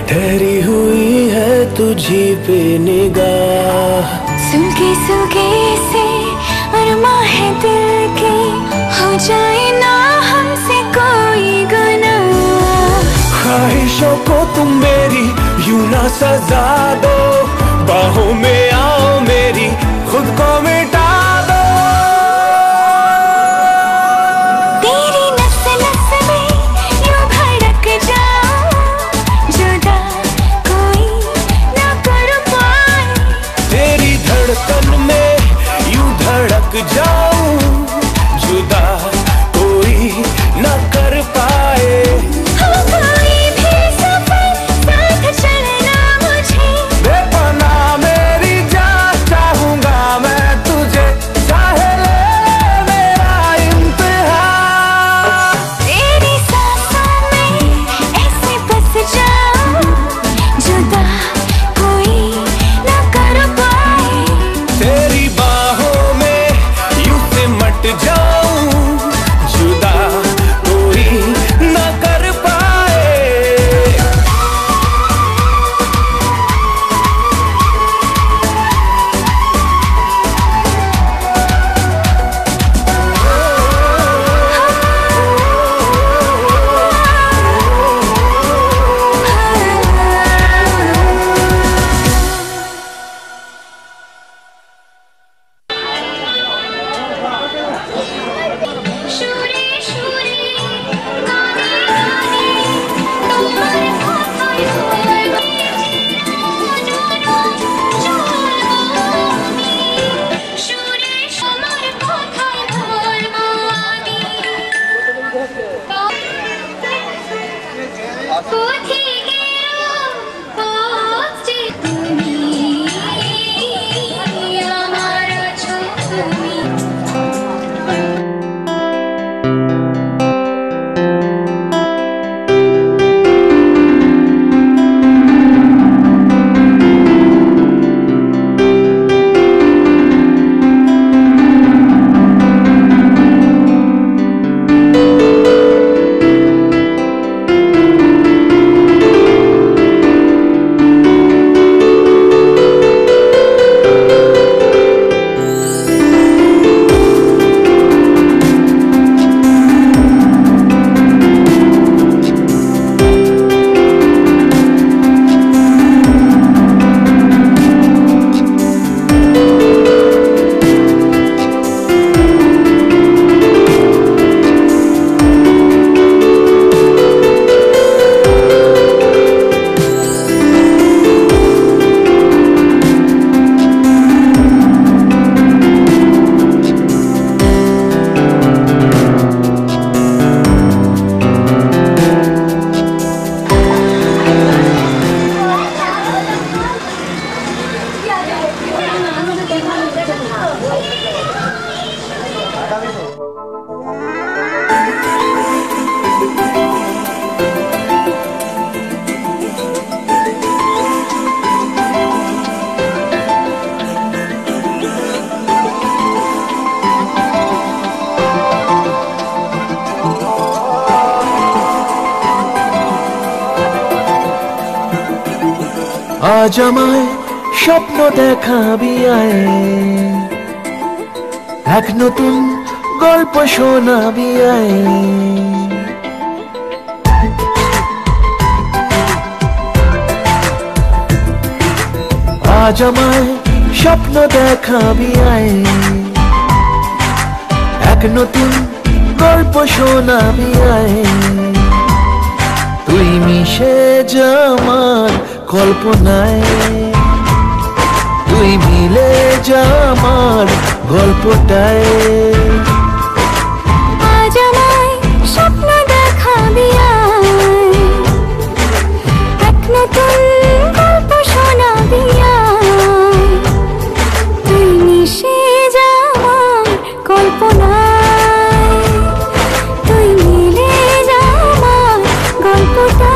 ठहरी हुई है तुझी पे निगाह। सुलगे सुलगे से अरमा है दिल के, हो जाए ना हमसे कोई गुनाह। ख्वाहिशों को तुम मेरी यूं ना सजा दो, बाहों में आओ मेरी खुद को मिटा दो। तेरी नस नस में यूं धड़क जाऊं, जुदा कोई ना कर पाए। तेरी धड़कन में यूं धड़क जाऊं, जुदा कोई न कर पाए। कोई भी सफर साथ चलना मुझे, बेपना मेरी जान चाहूंगा मैं तुझे। चाहे ले मेरा इम्तिहान, तेरी सांसों में ऐसे बस जाऊं, जुदा कोई ना कर पाए। तेरी बाहों में यूं আজ আমায় স্বপ্ন দেখাবি আয়, এক নতুন গল্প শোনাবি আয়। আজ আমায় স্বপ্ন দেখাবি আয়, এক নতুন গল্প শোনাবি আয়। তুই মিশে যা আমার কল্পনায়, তুই মিলে যা আমার গল্পটায়। আজ আমায় স্বপ্ন দেখাবি আয়, এক নতুন গল্প শোনাবি আয়। তুই মিশে যা আমার কল্পনায়, তুই মিলে যা আমার গল্পটায়।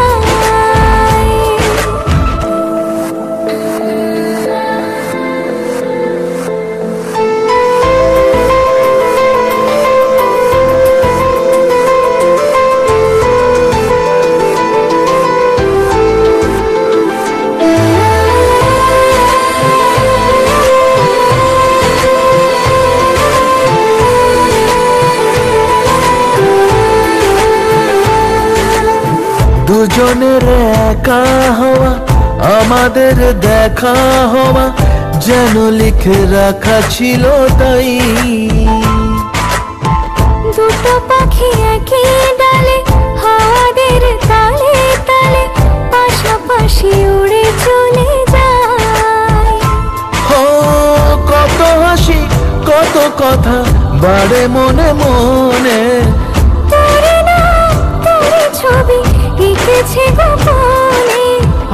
দুজনের একা হওয়া, আমাদের দেখা হওয়া যেন লিখে রাখা ছিল তাই। দুটো পাখি একই ডালে, হাওয়াদের তালে তালে পাশাপাশি উড়ে চলে যায়। ও কত হাসি কত কথা বাড়ে মনে মনে, তোরে না তোরে ছবি এঁকেছে গোপনে।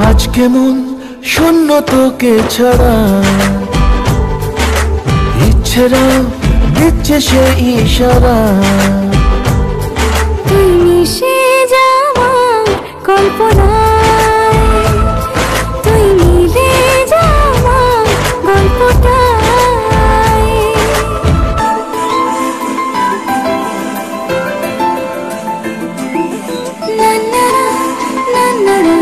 আজ কেমন শূন্য তোকে ছাড়া, ইচ্ছেরা দিচ্ছে সে ইশারা। তুই মিশে যা আমার কল্পনায়, তুই মিলে যা আমার গল্পটায়। না না না না না না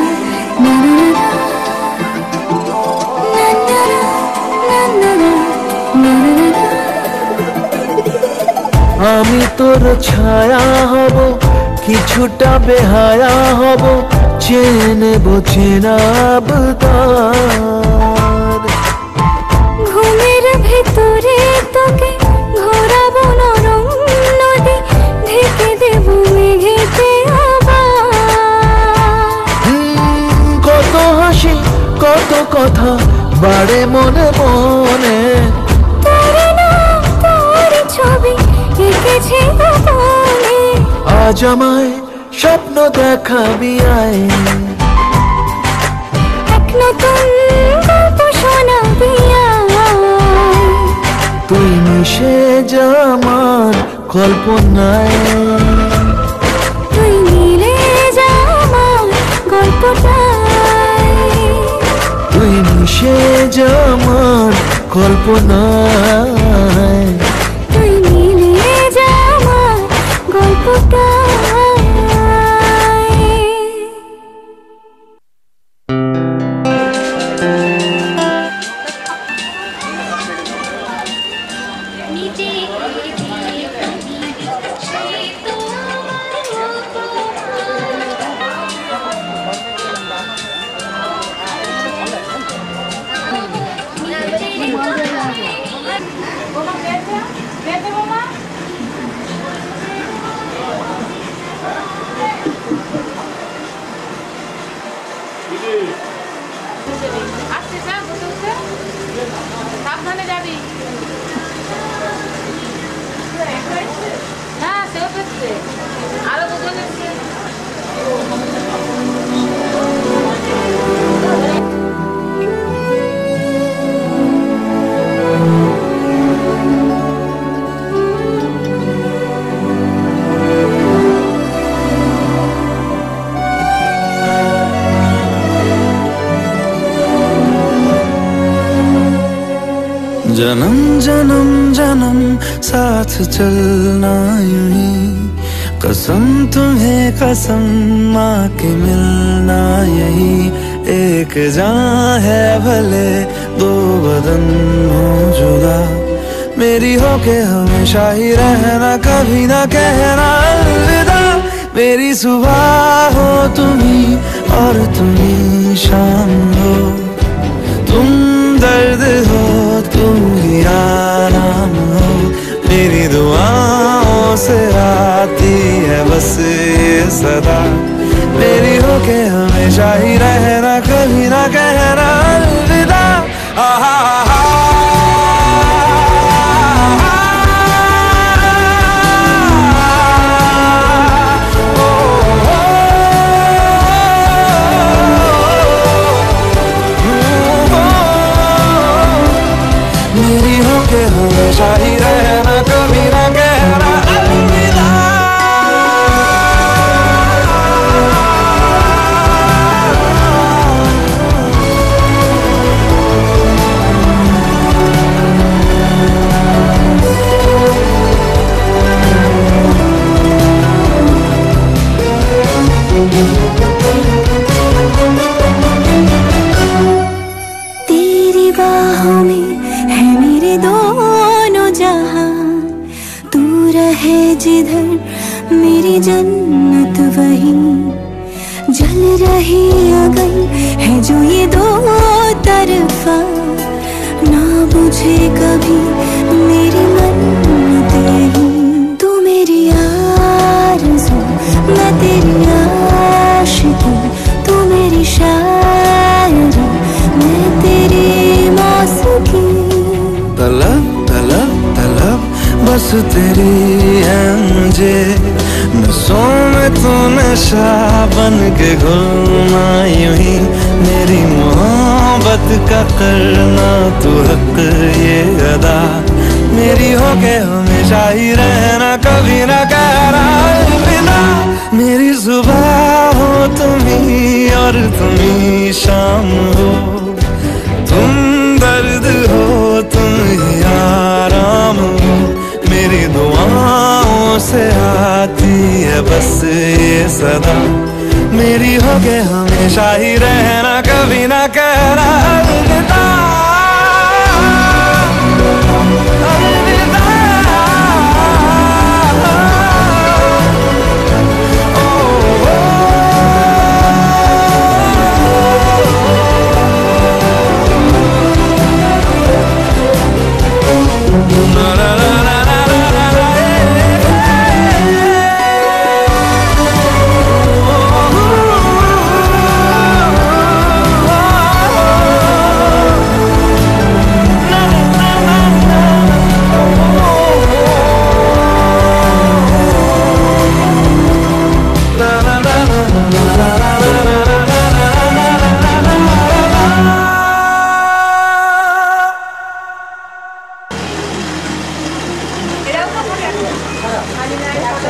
আমি তোর ছায়া হব, কিছুটা বেহায়া হব, চেনে বোঝেনাব তার। ঘুমের ভেতরে তোকে ঘোরাবো নরম নদী, ঢেকে দেব মেঘেতে আবার। কত হাসি কত কথা বাড়ে মনে মনে, তোরে না তোর ছবি এঁকেছে গোপনে। আজ আমায় স্বপ্ন দেখাবি আয়, এক নতুন গল্প শোনাবি আয়। তুই সেজ আমার কল্পনায়, তুই মিলে যা আমার গল্পটায়, তুই সেজ আমার কল্পনায়, তুই মিলে যা আমার গল্পটায়। সাবধানে যাবি। হ্যাঁ সেও পেচ্ছে, আরো দুজন এসছে। जन्म जन्म जन्म साथ चलना यूं ही, कसम तुम्हें कसम माँ के मिलना यही, एक जान है भले दो बदन हो जुदा, मेरी होके हमेशा ही रहना, कभी ना कहना अलविदा, मेरी सुबह हो तुम्ही और तुम्ही शाम हो, तुम दर्द हो तुम ही आराम हो, मेरी दुआओं से आती है बस ये सदा, मेरी होके हमेशा ही रहना, कभी ना कहना अलविदा। आहा हमेशा ही रहना, कभी ना कहना अलविदा। तेरी बाहों में है मेरे दोनों जहां, तू रहे जिधर मेरी जन्नत वहीं, जल रही अगर है जो ये दो तरफा, ना बुझे कभी मेरी मन्नत यही, तू मेरी आरज़ू मैं तेरी आशिकी, तू मेरी शायरी मैं तेरी मौसीकी, तलब तलब तलब बस तेरी है मुझे, नसों में तू नशा बन के घुलना यूं ही, मेरी मोहब्बत का करना तू हक ये अदा, मेरी होके हमेशा ही रहना, कभी ना कहना अलविदा, मेरी सुबह हो तुम्ही और तुम्ही शाम हो, तुम दर्द हो तुम ही आराम हो, मेरी दुआओं से आती है बस ये सदा, मेरी होके हमेशा ही रहना, कभी ना कहना अलविदा।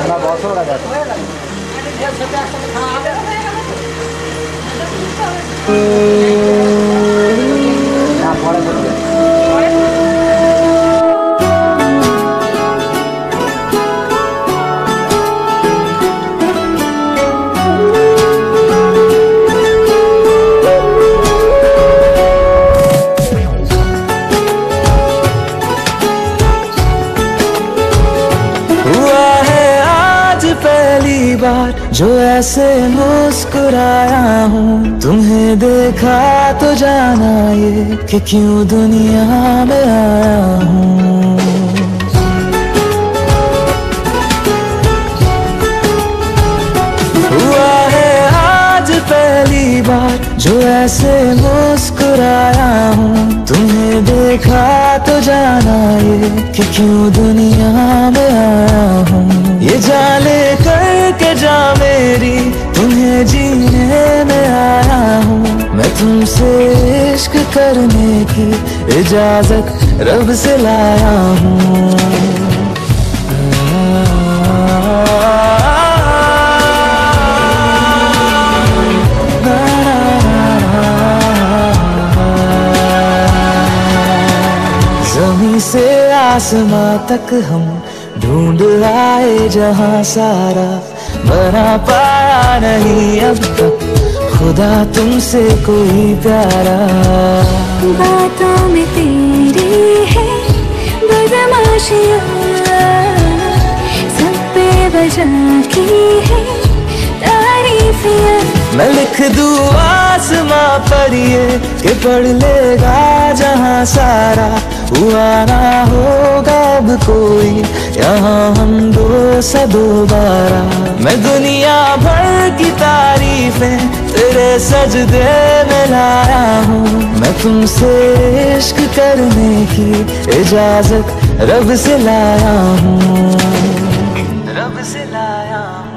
না বসো রাজা না পরে বলবে जो ऐसे मुस्कुराया हूँ तुम्हें देखा तो जाना ये कि क्यों दुनिया में आया हूँ हुआ है आज पहली बार जो ऐसे मुस्कुराया हूँ तुम्हें देखा तो जाना ये कि क्यों दुनिया में आया हूँ ये जाने करके जा मेरी तुम्हें जीने में आया हूँ मैं तुमसे इश्क करने की इजाजत रब से लाया हूँ ज़मीं से आसमां तक हम ढूंढ आए जहां सारा बना पाया नहीं अब तक खुदा तुमसे कोई प्यारा बातों में तेरी है बदमाशियाँ सब पे वजह की है तारीफियाँ मैं लिख दूँ आसमां पर ये कि पढ़ लेगा जहां सारा हुआ ना होगा अब कोई यहाँ हम दो सा दोबारा मैं दुनिया भर की तारीफें तेरे सजदे में लाया हूँ मैं तुमसे इश्क करने की इजाजत रब से लाया हूँ रब से लाया हूँ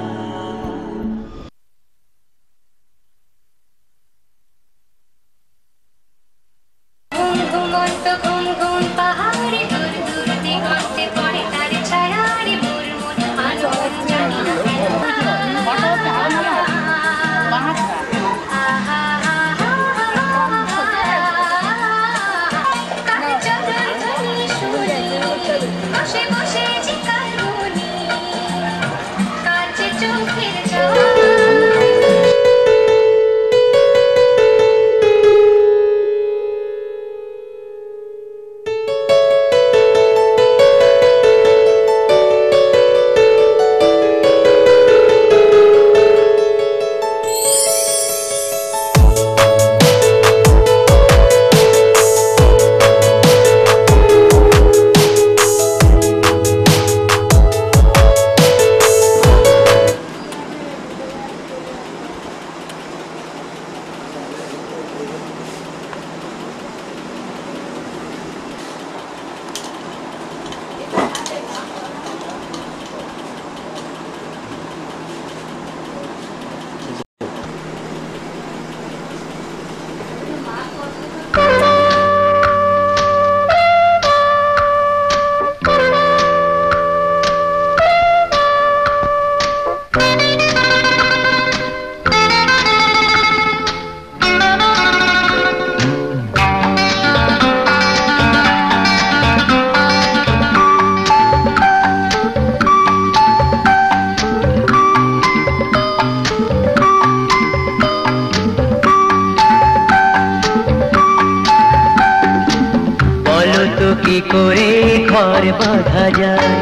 কি করে ঘর বাঁধা যায়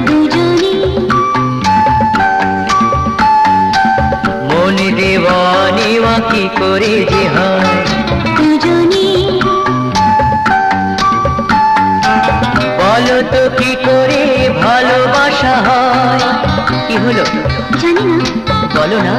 দুজনে মন দেওয়ানিয়া কি করে যে হয় দুজনে বলো তো কি করে ভালোবাসা হয় কি হলো জানি না বলো না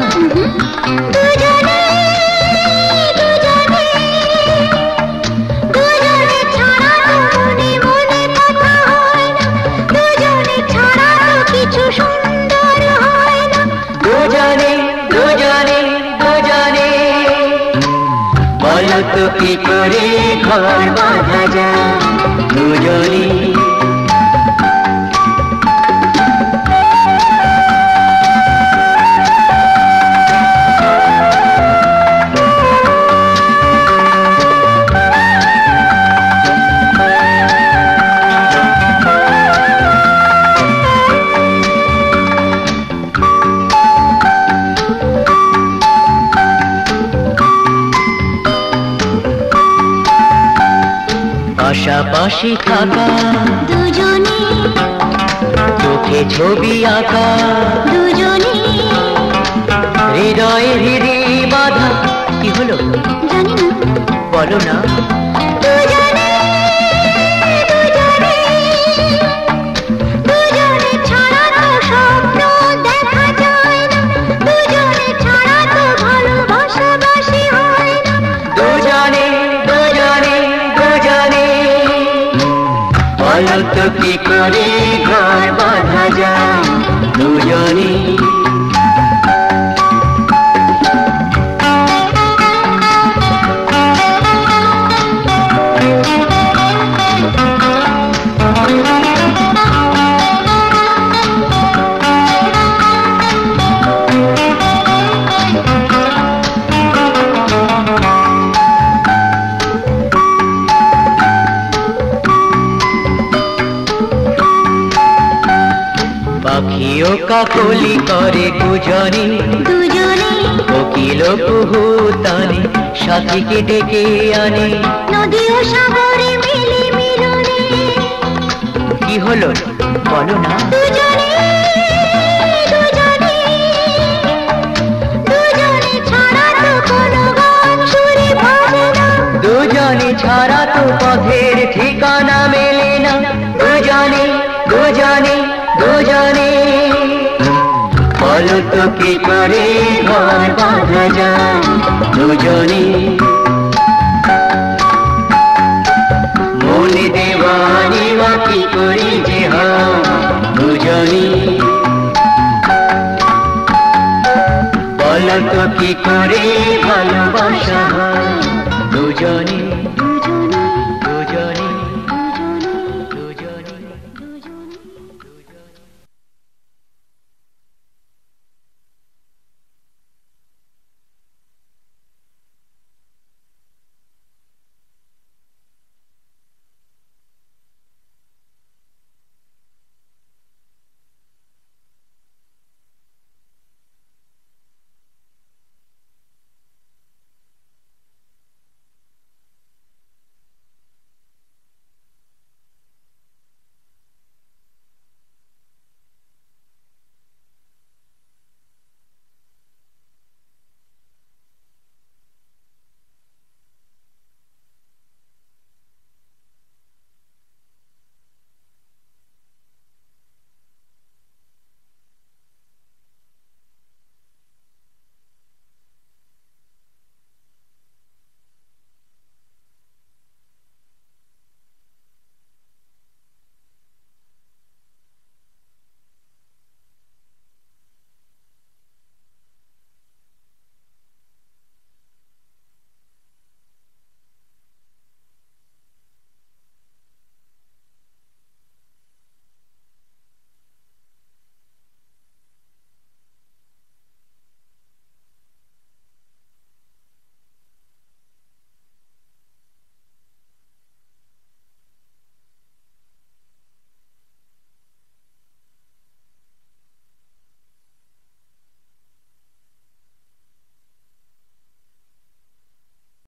তো কি করে ঘর বাঁধা যায় দুজনে পাশাপাশি থাকা দুজনে, চোখে ছবি আঁকা দুজনে, হৃদয়ে হৃদয় বাধা কি হলো জানি না, বলো না দুজনে, দুজনে, দুজনে ছাড়া তো স্বপ্ন দেখা যায় না, দুজনে ছাড়া তো ভালোবাসাবাসি হয় না, দুজনে দুজনে দুজনে বলো তো কি করে ঘর বাঁধা যায় দুজনে পাখিও কাকলি করে দুজনে দুজনে, কোকিল কুহুতানে সাথীকে ডেকে আনে নদী ও সাগরে মিলে মিলনে, কি হলো বলো না দুজনে, দুজনে, দুজনে ছাড়া তো কোনো গান সুরে ভাসে না, দুজনে ছাড়া তো পথের ঠিকানা মেলে না দুজনে দুজনে দুজনে বলো তো কি করে ঘর বাঁধা যায় দুজনে মনে দেওয়ানি বা কি করে যে হয় দুজনে বলো তো কি করে ভালো